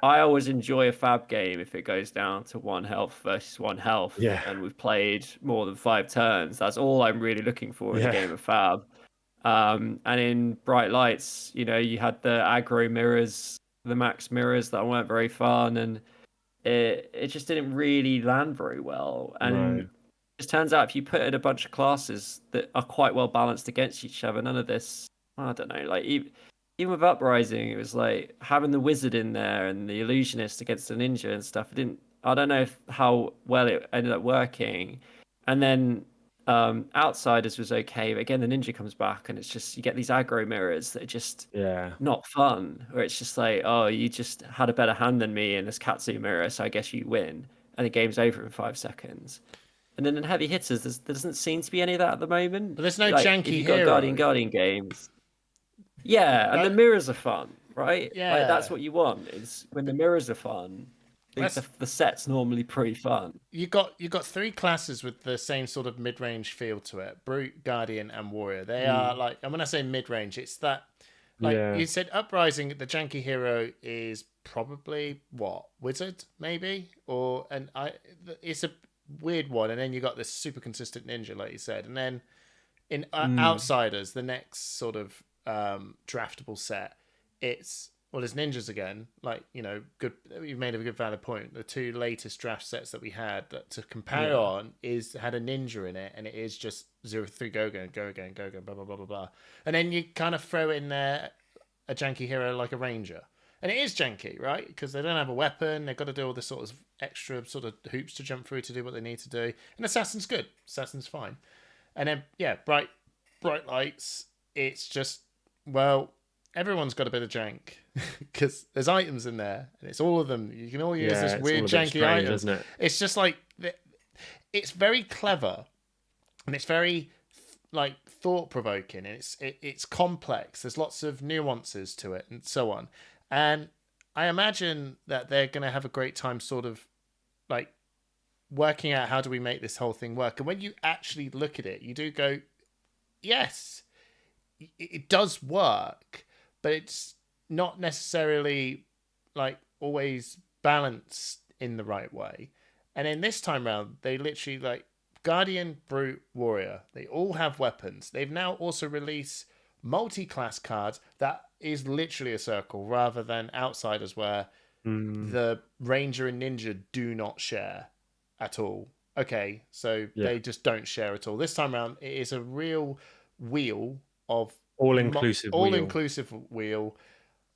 I always enjoy a Fab game if it goes down to 1 health versus 1 health, and we've played more than 5 turns. That's all I'm really looking for in a game of Fab. And in Bright Lights, you had the aggro mirrors, the max mirrors that weren't very fun, and it just didn't really land very well. And it turns out if you put in a bunch of classes that are quite well balanced against each other, none of this, I don't know, like even with Uprising, it was like having the wizard in there and the illusionist against the ninja and stuff. I don't know how well it ended up working. And then Outsiders was okay, but again the ninja comes back and it's just, you get these aggro mirrors that are just not fun, where it's just like, oh, you just had a better hand than me in this Katsu mirror, so I guess you win, and the game's over in 5 seconds. And then in heavy hitters, there doesn't seem to be any of that at the moment. But there's no janky if you've got Guardian games. Yeah, and the mirrors are fun, right? Yeah, like, that's what you want, is when the mirrors are fun. The set's normally pretty fun. You got 3 classes with the same sort of mid-range feel to it: Brute, Guardian, and Warrior. They are like, and when I say mid-range, it's that, like you said, Uprising. The janky hero is probably Wizard, maybe, it's a weird one. And then you got this super consistent ninja, like you said, and then in Outsiders, the next sort of draftable set, it's ninjas again. Like, good. You've made a good valid point. The 2 latest draft sets that we had to compare on had a ninja in it, and it is just 0-3 go again, blah blah blah blah blah. And then you kind of throw in there a janky hero like a ranger, and it is janky, right? Because they don't have a weapon. They've got to do all this sort of extra sort of hoops to jump through to do what they need to do. And Assassin's good. Assassin's fine. And then Bright Lights. It's just, well, everyone's got a bit of jank because there's items in there, and it's all of them. You can all use this weird janky item, isn't it? It's just like, it's very clever, and it's very like thought provoking, and it's complex. There's lots of nuances to it, and so on. And I imagine that they're going to have a great time, sort of like working out how do we make this whole thing work. And when you actually look at it, you do go, yes, it does work, but it's not necessarily like always balanced in the right way. And then this time around, they literally, like, Guardian, Brute, Warrior, they all have weapons. They've now also released multi-class cards that is literally a circle, rather than Outsiders where the Ranger and Ninja do not share at all. Okay, so they just don't share at all. This time around, it is a real wheel of all-inclusive wheel.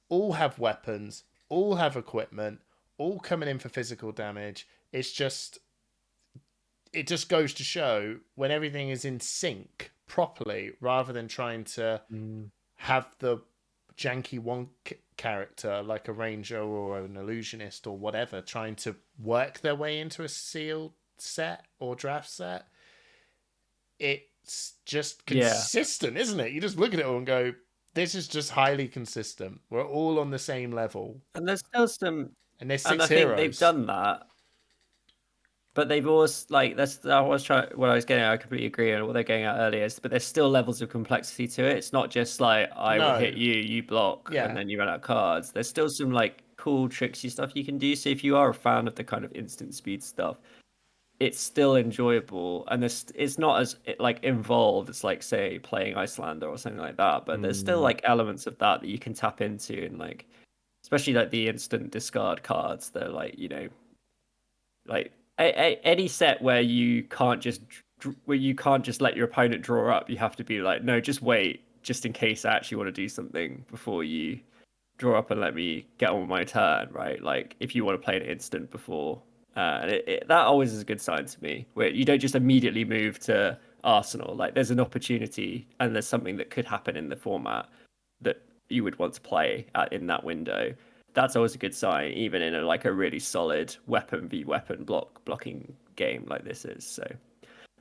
All have weapons, all have equipment, all coming in for physical damage. It just goes to show when everything is in sync properly, rather than trying to have the janky one character like a ranger or an illusionist or whatever trying to work their way into a sealed set or draft set. It's just consistent, isn't it? You just look at it all and go, this is just highly consistent. We're all on the same level. And there's still some... And there's 6 and I heroes. think they've done that. But they've always, like, what I was getting at, I completely agree on what they're getting at earlier, but there's still levels of complexity to it. It's not just like, I will hit you, you block, and then you run out of cards. There's still some, like, cool, tricksy stuff you can do. So if you are a fan of the kind of instant speed stuff, it's still enjoyable. And it's not as, like, involved as, like, say, playing Icelander or something like that. But there's still, like, elements of that you can tap into, and, like, especially, like, the instant discard cards. They're, like, you know, like... any set where you can't just let your opponent draw up, you have to be like, no, just wait, just in case I actually want to do something before you draw up and let me get on with my turn, right? Like, if you want to play an instant before, that always is a good sign to me, where you don't just immediately move to Arsenal. Like, there's an opportunity and there's something that could happen in the format that you would want to play in that window. That's always a good sign, even in a really solid weapon v weapon blocking game like this is. So,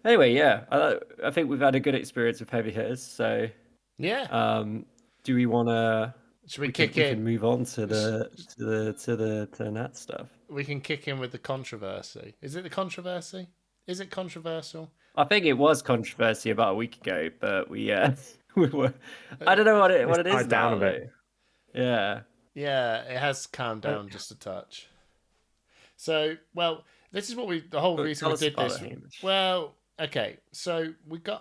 anyway, yeah, I think we've had a good experience with heavy hitters. So, yeah. Do we want to? Should we can move on to the net stuff. We can kick in with the controversy. Is it the controversy? Is it controversial? I think it was controversy about a week ago, but we were. I don't know what it is down now. A bit. Yeah. Yeah, it has calmed down just a touch. So, well, this is what the whole reason we did this. Well, okay, so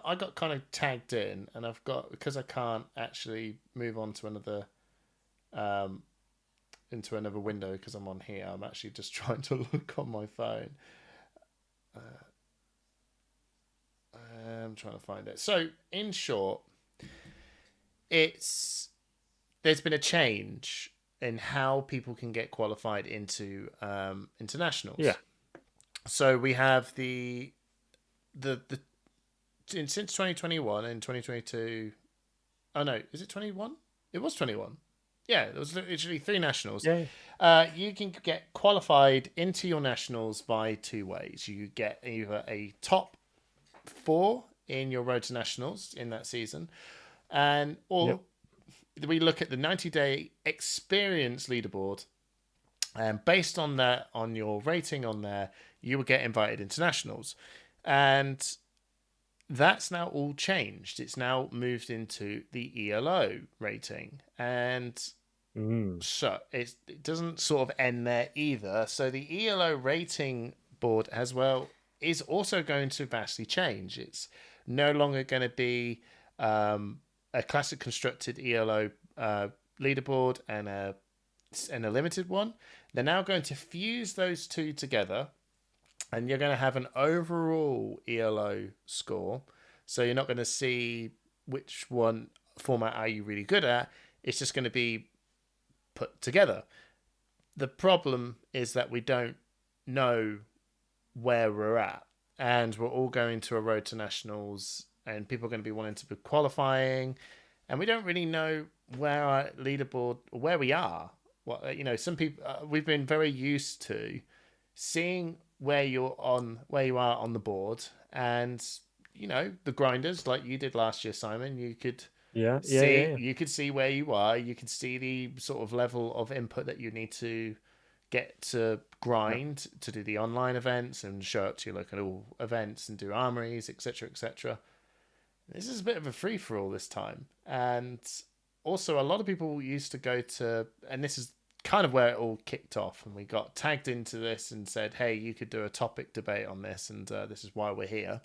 I got kind of tagged in, and because I can't actually move on to another, into another window because I'm on here. I'm actually just trying to look on my phone. I'm trying to find it. So, in short, there's been a change in how people can get qualified into internationals. Yeah. So we have since 2021 and 2022. Oh no, is it 21? It was 21. Yeah, there was literally 3 nationals. Yeah. You can get qualified into your nationals by 2 ways. You get either a top 4 in your road to nationals in that season, or we look at the 90-day experience leaderboard, and based on that, on your rating on there, you will get invited into nationals. And that's now all changed. It's now moved into the ELO rating. And so it doesn't sort of end there either. So the ELO rating board as well is also going to vastly change. It's no longer going to be a classic constructed ELO leaderboard and a limited one. They're now going to fuse those two together, and you're going to have an overall ELO score. So you're not going to see which one format are you really good at. It's just going to be put together. The problem is that we don't know where we're at, and we're all going to a road to nationals, and people are going to be wanting to be qualifying, and we don't really know where our leaderboard, where we are. Some people we've been very used to seeing where you are on the board, and the grinders like you did last year, Simon. You could you could see where you are. You could see the sort of level of input that you need to get to grind to do the online events and show up to your local events and do armories, etc., etc. This is a bit of a free for all this time, and also a lot of people used to go to, and this is kind of where it all kicked off, and we got tagged into this and said, hey, you could do a topic debate on this, and this is why we're here.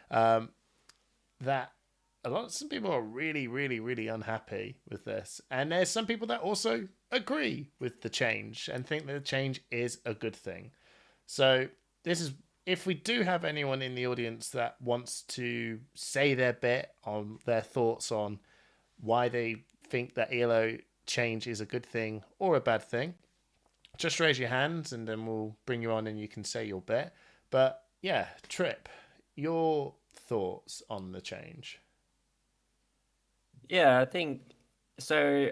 That some people are really, really, really unhappy with this, and there's some people that also agree with the change and think that the change is a good thing. So this is, if we do have anyone in the audience that wants to say their bit on their thoughts on why they think that ELO change is a good thing or a bad thing, just raise your hands and then we'll bring you on and you can say your bit. But yeah, Trip, your thoughts on the change? Yeah, I think so.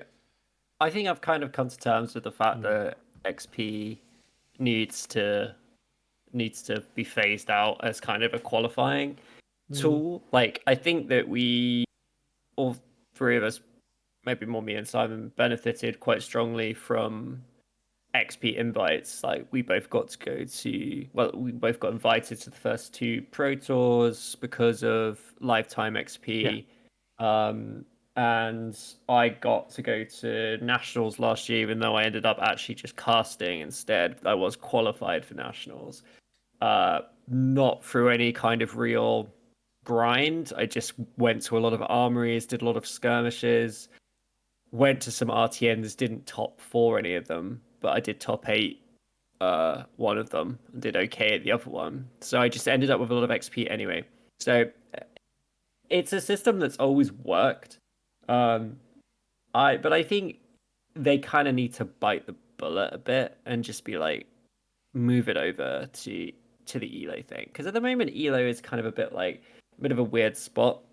I think I've kind of come to terms with the fact that XP needs to be phased out as kind of a qualifying tool. Like, I think that we, all three of us, maybe more me and Simon, benefited quite strongly from XP invites. Like, we both got to go to, well, we both got invited to the first two Pro Tours because of lifetime XP. And I got to go to Nationals last year, even though I ended up actually just casting instead. I was qualified for Nationals. Not through any kind of real grind. I just went to a lot of armories, did a lot of skirmishes, went to some RTNs, didn't top 4 any of them, but I did top 8 one of them and did okay at the other one. So I just ended up with a lot of XP anyway. So it's a system that's always worked. But I think they kind of need to bite the bullet a bit and just be like, move it over to the ELO thing, because at the moment ELO is kind of a bit of a weird spot,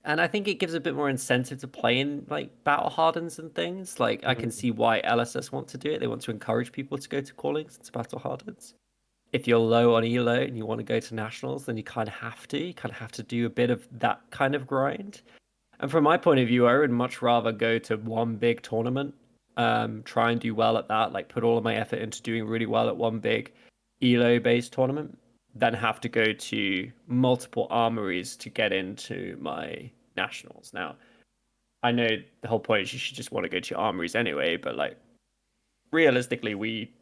and I think it gives a bit more incentive to play in like battle hardens and things. Like, I can see why LSS want to do it. They want to encourage people to go to callings into battle hardens. If you're low on ELO and you want to go to nationals, then you kind of have to. You kind of have to do a bit of that kind of grind. And from my point of view, I would much rather go to one big tournament, try and do well at that, like put all of my effort into doing really well at one big ELO-based tournament, than have to go to multiple armories to get into my nationals. Now, I know the whole point is you should just want to go to armories anyway, but like realistically, we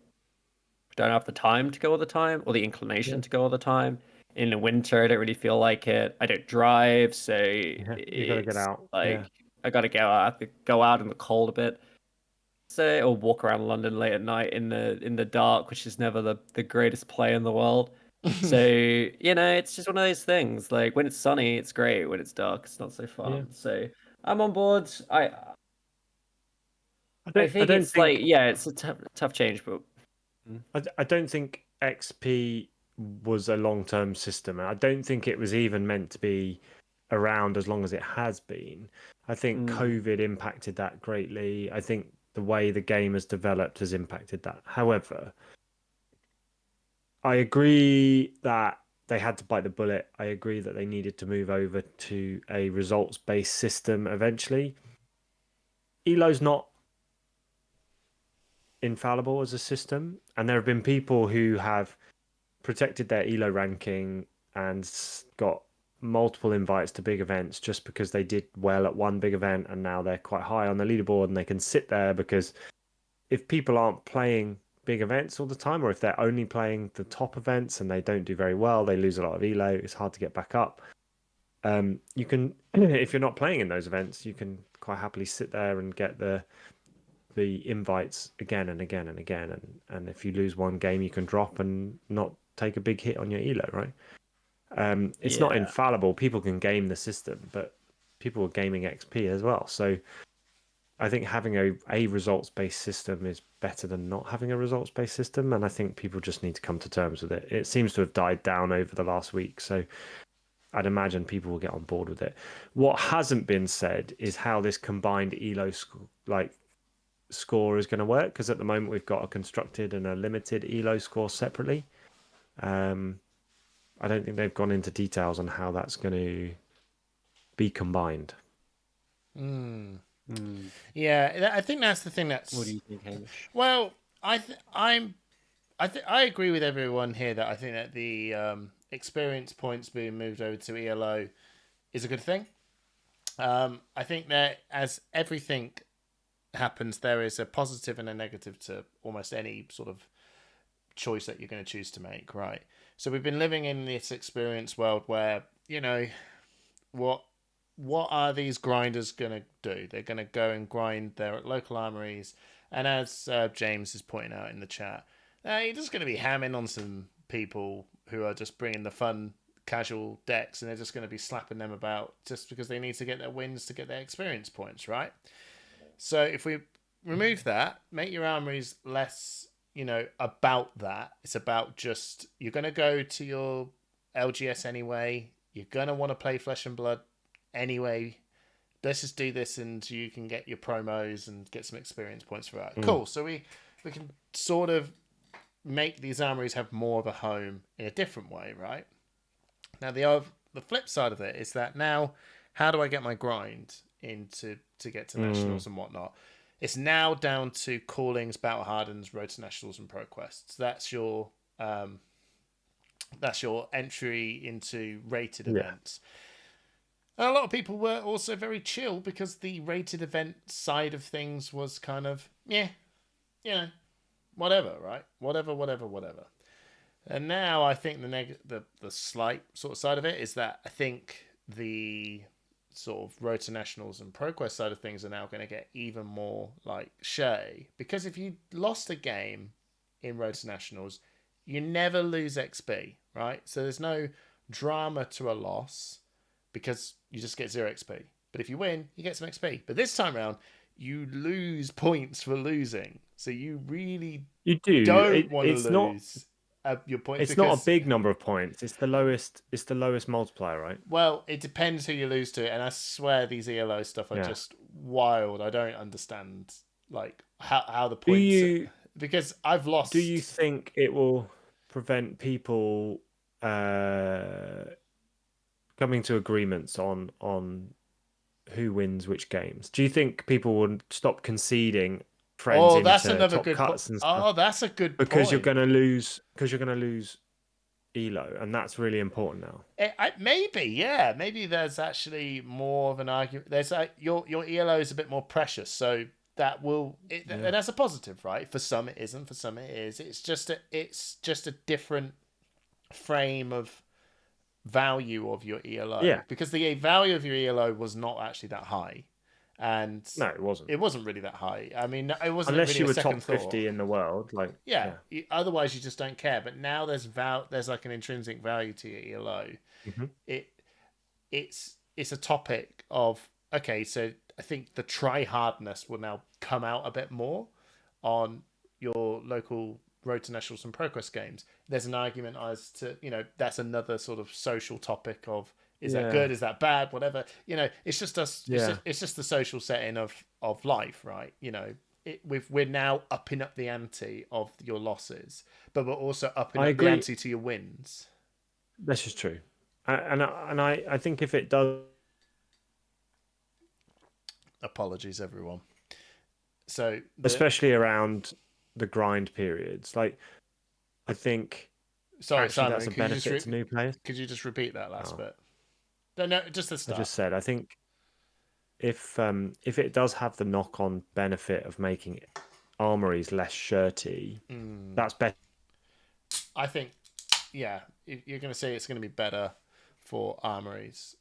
don't have the time to go all the time or the inclination to go all the time. In the winter, I don't really feel like it. I don't drive, so You gotta get out. like I gotta go out. I have to go out in the cold a bit. So, or walk around London late at night in the dark, which is never the greatest play in the world. So, it's just one of those things. Like, when it's sunny, it's great. When it's dark, it's not so fun. So I'm on board. I think it's like, yeah, it's a tough change, but I don't think XP was a long-term system, and I don't think it was even meant to be around as long as it has been. I think COVID impacted that greatly. I think the way the game has developed has impacted that. However, I agree that they had to bite the bullet. I agree that they needed to move over to a results-based system eventually. ELO's not infallible as a system, and there have been people who have protected their ELO ranking and got multiple invites to big events just because they did well at one big event, and now they're quite high on the leaderboard and they can sit there, because if people aren't playing big events all the time, or if they're only playing the top events and they don't do very well, they lose a lot of ELO, it's hard to get back up. You can, if you're not playing in those events, you can quite happily sit there and get the invites again and again and again, and if you lose one game, you can drop and not take a big hit on your ELO, right? It's not infallible. People can game the system, but people are gaming XP as well. So I think having a results-based system is better than not having a results-based system, and I think people just need to come to terms with it. It seems to have died down over the last week, so I'd imagine people will get on board with it. What hasn't been said is how this combined ELO score is going to work, because at the moment we've got a constructed and a limited ELO score separately. I don't think they've gone into details on how that's going to be combined. Yeah, I think that's the thing. What do you think, Hamish? Well, I agree with everyone here that I think that the experience points being moved over to ELO is a good thing. I think that as everything happens, there is a positive and a negative to almost any sort of choice that you're going to choose to make, right? So we've been living in this experience world where, what are these grinders going to do? They're going to go and grind their local armories, and as James is pointing out in the chat, you're just going to be hamming on some people who are just bringing the fun casual decks, and they're just going to be slapping them about just because they need to get their wins to get their experience points, right? So if we remove that. Make your armories less, about that. It's about just you're gonna go to your LGS anyway. You're gonna want to play Flesh and Blood anyway. Let's just do this, and you can get your promos and get some experience points for that. Cool. So we can sort of make these armories have more of a home in a different way, right? Now the flip side of it is that now, how do I get my grind to get to nationals and whatnot? It's now down to callings, battle hardens, road to nationals, and pro quests. That's your entry into rated events. And a lot of people were also very chill because the rated event side of things was kind of whatever, right? Whatever. And now I think the slight sort of side of it is that I think the sort of road to nationals and ProQuest side of things are now going to get even more like shirty, because if you lost a game in road to nationals, you never lose XP, right? So there's no drama to a loss because you just get 0 XP. But if you win, you get some XP. But this time around, you lose points for losing. So you really don't want to lose your points. It's not a big number of points. It's the lowest multiplier, right? Well, it depends who you lose to, and I swear these ELO stuff are just wild. I don't understand like how the points because I've lost. Do you think it will prevent people coming to agreements on who wins which games? Do you think people will stop conceding friends that's into another top good cuts and stuff? that's a good because point. you're going to lose ELO, and that's really important now. Maybe there's actually more of an argument. There's your ELO is a bit more precious, so that will and that's a positive, right? For some it isn't, for some it is. It's just a different frame of value of your ELO, because the value of your ELO was not actually that high, and no, it wasn't. It wasn't really that high. I mean, it wasn't unless really you were a second top 50 in the world, like otherwise you just don't care. But now there's like an intrinsic value to your ELO. It's a topic of so I think the try hardness will now come out a bit more on your local road to nationals and ProQuest games. There's an argument as to that's another sort of social topic of is that good, is that bad, whatever. It's just us. It's just the social setting of life, right? We're now upping up the ante of your losses, but we're also upping up the ante to your wins. This is true, and I think if it does. Apologies, everyone. So especially around the grind periods, like I think. Sorry, Simon. That's a benefit to new players. Could you just repeat that last bit? No, just the start. I just said I think if it does have the knock-on benefit of making armories less shirty, that's better. I think, you're going to say it's going to be better for armories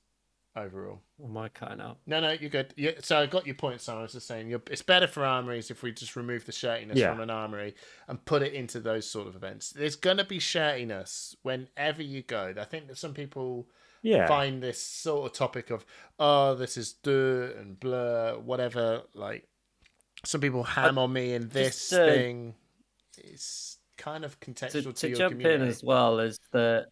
overall. Am I cutting out? No, you're good. So I got your point, Simon. I was just saying it's better for armories if we just remove the shirtiness from an armory and put it into those sort of events. There's going to be shirtiness whenever you go. I think that some people find this sort of topic of, this is dirt and blur, whatever. Like, some people ham on me in this thing. It's kind of contextual to your jump community. in as well is that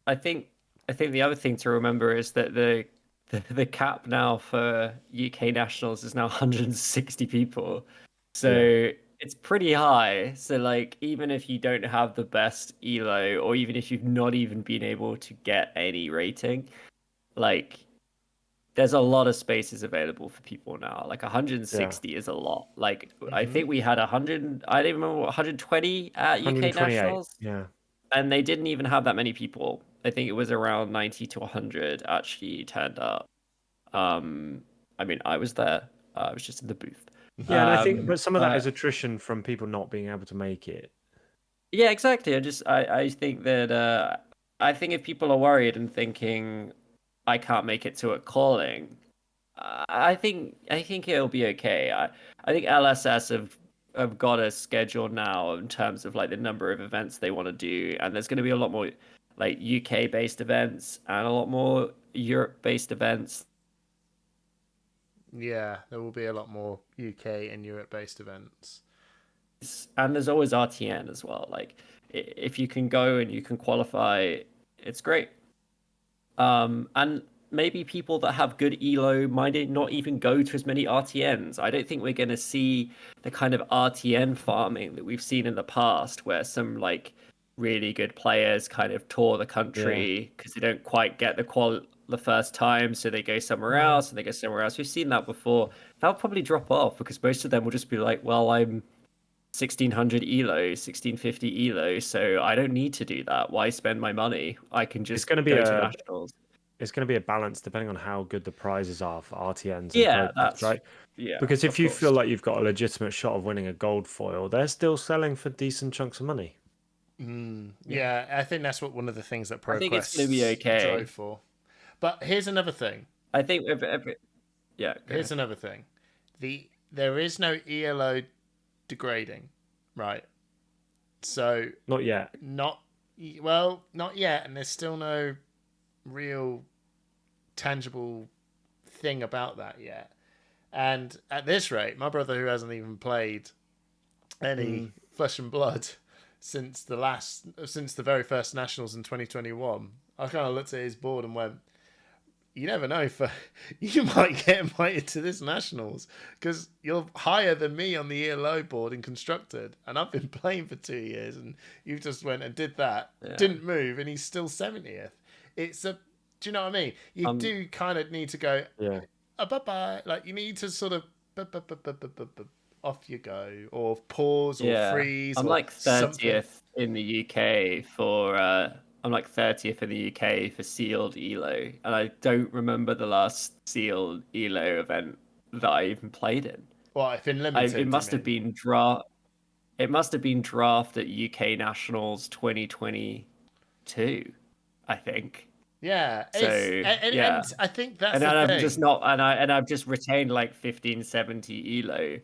I think the other thing to remember is that the cap now for UK nationals is now 160 people, so it's pretty high. So like, even if you don't have the best ELO, or even if you've not even been able to get any rating, like, there's a lot of spaces available for people now. Like 160 is a lot. Like I think we had 100. I don't even remember 120 at UK nationals. Yeah. And they didn't even have that many people. I think it was around 90 to 100 actually turned up. I mean, I was there. I was just in the booth. Yeah, and I think, but some of that is attrition from people not being able to make it. Yeah, exactly. I think that I think if people are worried and thinking I can't make it to a calling, I think it'll be okay. I think LSS have got a schedule now in terms of like the number of events they want to do, and there's going to be a lot more like UK based events and a lot more Europe based events. Yeah, there will be a lot more UK and Europe-based events. And there's always RTN as well. Like, if you can go and you can qualify, it's great. And maybe people that have good ELO might not even go to as many RTNs. I don't think we're going to see the kind of RTN farming that we've seen in the past, where some like really good players kind of tour the country because they don't quite get the first time, so they go somewhere else and they go somewhere else. We've seen that before. That'll probably drop off because most of them will just be like, well, I'm 1600 ELO, 1650 ELO, so I don't need to do that. Why spend my money? I can just go to nationals. It's going to be a balance depending on how good the prizes are for RTNs. Yeah, that's right. Yeah, because if you feel like you've got a legitimate shot of winning a gold foil, they're still selling for decent chunks of money. Yeah, I think that's one of the things that ProQuest I think it's going to be okay. drove for. But here's another thing. I think here's another thing. There is no ELO degrading, right? So not yet. Not yet, and there's still no real tangible thing about that yet. And at this rate, my brother, who hasn't even played any Flesh and Blood since the very first Nationals in 2021, I kind of looked at his board and went, you never know, you might get invited to this Nationals because you're higher than me on the ELO board in Constructed, and I've been playing for 2 years, and you just went and did that, didn't move, and he's still 70th. Do you know what I mean? You do kind of need to go, bye-bye. Like, you need to sort of, off you go, or pause, or freeze. I'm like 30th in the UK for... I'm like 30th in the UK for sealed ELO, and I don't remember the last sealed ELO event that I even played in. Well, if in limited, it must have been draft. It must have been draft at UK Nationals 2022, I think. Yeah. So and I think that's and I've just retained like 1570 ELO.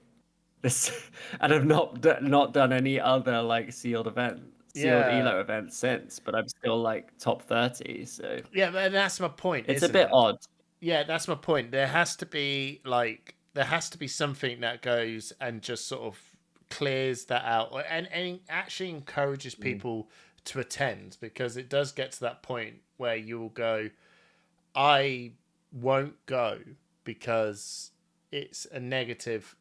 And I've not done any other like sealed ELO events since, but I'm still like top 30. So but that's my point. It's a bit odd. Yeah, that's my point. There has to be something that goes and just sort of clears that out, and actually encourages people to attend, because it does get to that point where you will go, I won't go because it's a negative.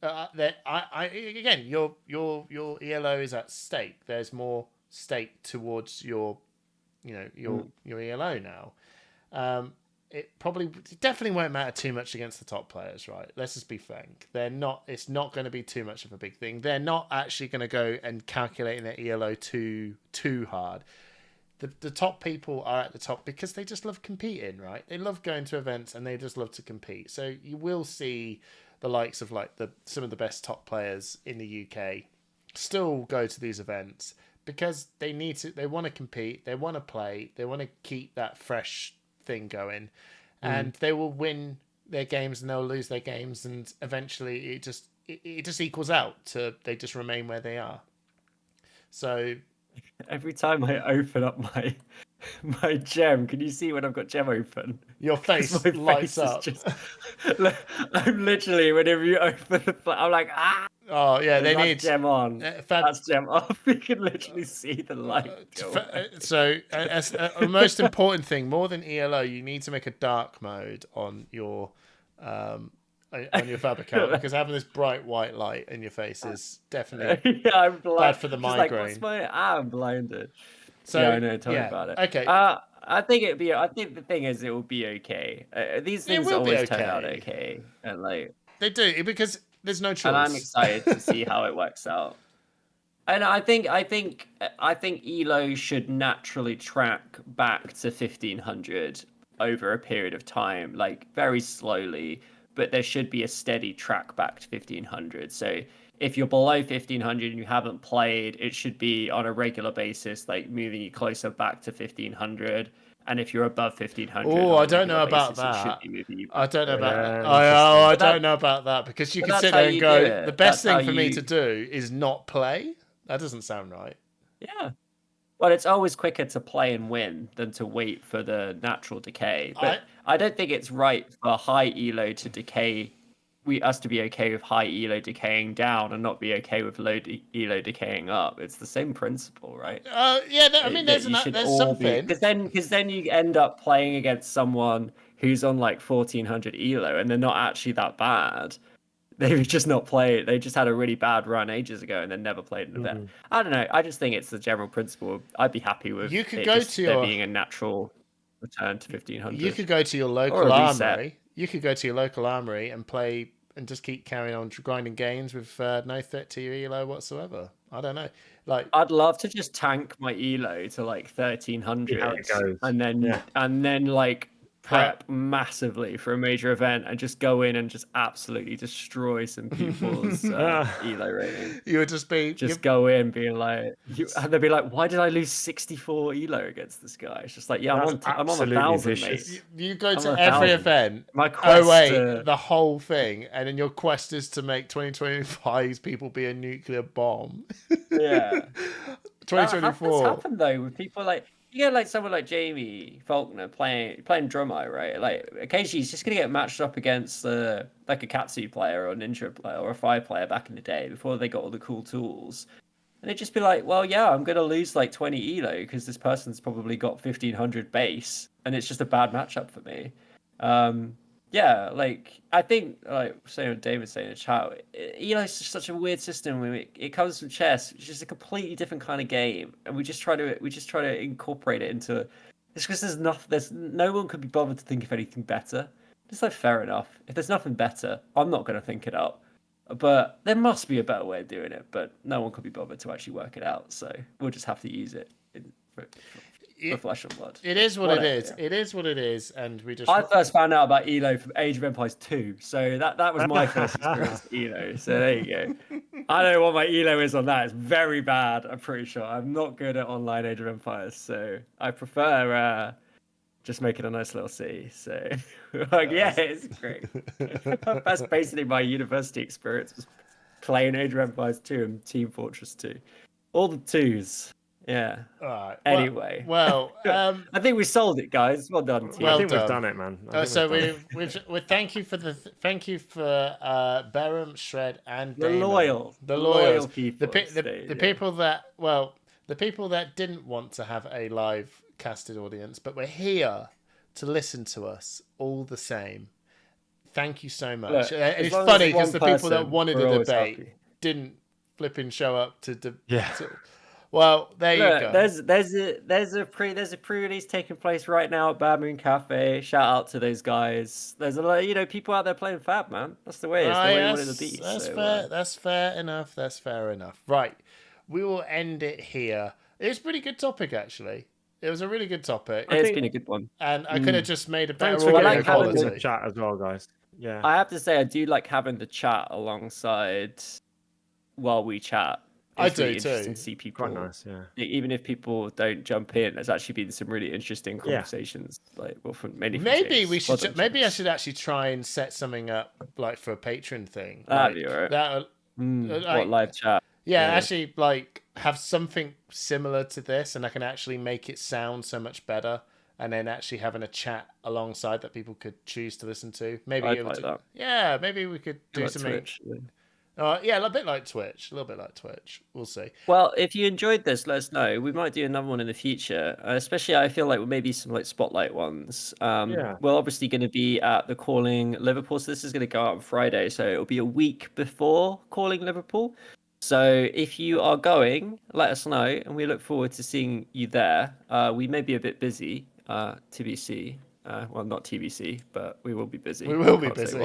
Again, your ELO is at stake. There's more stake towards your ELO now. It definitely won't matter too much against the top players, right? Let's just be frank. It's not going to be too much of a big thing. They're not actually going to go and calculating their ELO too hard. The top people are at the top because they just love competing, right? They love going to events and they just love to compete. So you will see the likes of like some of the best top players in the UK still go to these events because they want to compete, they want to play, they want to keep that fresh thing going, and they will win their games and they'll lose their games, and eventually it just equals out to they just remain where they are. So every time I open up my gem, can you see when I've got gem open? Your face lights up. I'm literally, whenever you open I'm like, oh yeah, they need gem on. That's gem off. You can literally see the light. So the most important thing, more than ELO, you need to make a dark mode on your Fab account, because having this bright white light in your face is definitely I'm bad for the migraine. I'm blinded. So I know. Tell me about it. Okay. I think the thing is, it will be okay. These things always turn out okay, and like they do, because there's no choice. And I'm excited to see how it works out. And I think ELO should naturally track back to 1500 over a period of time, like very slowly. But there should be a steady track back to 1500. So if you're below 1500 and you haven't played, it should be on a regular basis, like moving you closer back to 1500. And if you're above 1500, I don't know about that. I don't know about that. I don't know about that, because you can sit there and go, the best thing for me to do is not play. That doesn't sound right. Yeah. Well, it's always quicker to play and win than to wait for the natural decay. But I don't think it's right for high ELO to decay us to be okay with high elo decaying down and not be okay with low elo decaying up. It's the same principle, right? I mean, there's something. Because then you end up playing against someone who's on like 1400 elo and they're not actually that bad. They've just not played. They just had a really bad run ages ago and then never played an event. I don't know. I just think it's the general principle. I'd be happy with there being a natural return to 1500. You could go to your local armory. You could go to your local armory and play and just keep carrying on grinding games with no threat to your elo whatsoever. I don't know. Like, I'd love to just tank my elo to like 1300 and then like prep massively for a major event and just go in and just absolutely destroy some people's elo rating. You would just go in being like, and they'd be like, why did I lose 64 elo against this guy? It's just like, yeah, I'm on 1,000, mate. You go to every event. My quest the whole thing, and then your quest is to make 2025's people be a nuclear bomb. Yeah. 2024. That's happened though with people like. You get like someone like Jamie Faulkner playing Drumeye, right? Like occasionally he's just gonna get matched up against like a Katsu player or a Ninja player or a Fire player back in the day before they got all the cool tools, and they'd just be like, well, yeah, I'm gonna lose like 20 elo because this person's probably got 1500 base, and it's just a bad matchup for me. Yeah, like I think like David saying in the chat, ELO is such a weird system. It comes from chess, which is a completely different kind of game, and we just try to incorporate it into. It's because there's no one could be bothered to think of anything better. It's like fair enough. If there's nothing better, I'm not going to think it up. But there must be a better way of doing it. But no one could be bothered to actually work it out. So we'll just have to use it. For flesh and blood. It is what it is. Yeah. It is what it is, and we just. I first found out about ELO from Age of Empires 2, so that was my first experience with ELO. So there you go. I don't know what my ELO is on that. It's very bad. I'm pretty sure. I'm not good at online Age of Empires, so I prefer just making a nice little city. So like, yeah, it's great. That's basically my university experience, was playing Age of Empires 2 and Team Fortress 2, all the twos. Yeah. All right. Anyway. Well, I think we sold it, guys. Well done. I think we've done it, man. We thank you for Beram, Shred, and Damon. The loyal people. The people that didn't want to have a live casted audience, but we're here to listen to us all the same. Thank you so much. Look, it's funny because the people that wanted a debate didn't flipping show up to Well, there you go. There's a pre-release taking place right now at Bad Moon Cafe. Shout out to those guys. There's a lot, people out there playing Fab, man. That's the way. It's the way you wanted to be. That's fair. That's fair enough. That's fair enough. Right, we will end it here. It's a pretty good topic, actually. It was a really good topic. It's been a good one, and I could have just made a better audio quality. Chat as well, guys. Yeah, I have to say I do like having the chat alongside while we chat. It's really do interesting too. to see people. Quite nice, yeah. Even if people don't jump in, there's actually been some really interesting conversations. Like, well, maybe we should. Maybe I should actually try and set something up, like for a patron thing. That'd be alright. What live chat? Yeah, actually, like have something similar to this, and I can actually make it sound so much better. And then actually having a chat alongside that people could choose to listen to. Maybe I'd like that. Yeah, maybe we could do something. Twitch, yeah, a little bit like Twitch. We'll see. Well, if you enjoyed this, let us know. We might do another one in the future. Especially, I feel like maybe some like spotlight ones. We're obviously going to be at the Calling Liverpool, so this is going to go out on Friday. So it'll be a week before Calling Liverpool. So if you are going, let us know, and we look forward to seeing you there. We may be a bit busy, TBC. Well, not TBC, but we will be busy. We will be busy.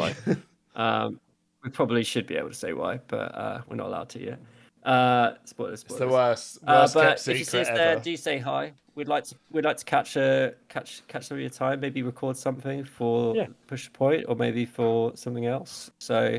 We probably should be able to say why, but we're not allowed to yet. Spoilers. It's the worst but kept if you see us secret there, ever. do say hi. We'd like to catch some of your time. Maybe record something for Push the Point, or maybe for something else. So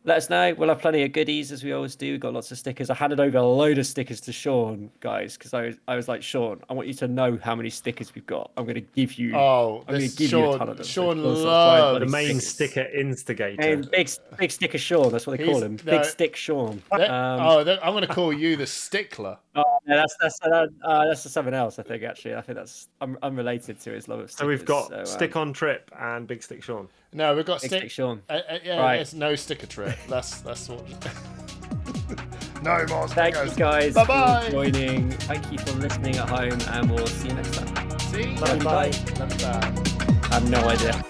let us know. We'll have plenty of goodies, as we always do. We've got lots of stickers. I handed over a load of stickers to Sean, guys, because I was like, Sean, I want you to know how many stickers we've got. I'm going to give you. I'm going to give you a ton of them. Sean loves the main sticker instigator. And big sticker Sean. That's what they call him. Big stick Sean. I'm going to call you the stickler. Oh, no, that's something else. I think that's unrelated to his love of stickers. So we've got Stick on Trip and Big Stick Sean. No, we've got stick Sean. Yeah, right. There's no sticker trip. That's what. No more stickers. Thank you guys Bye-bye. for joining. Thank you for listening at home, and we'll see you next time. See you. Bye. Bye. I have no idea.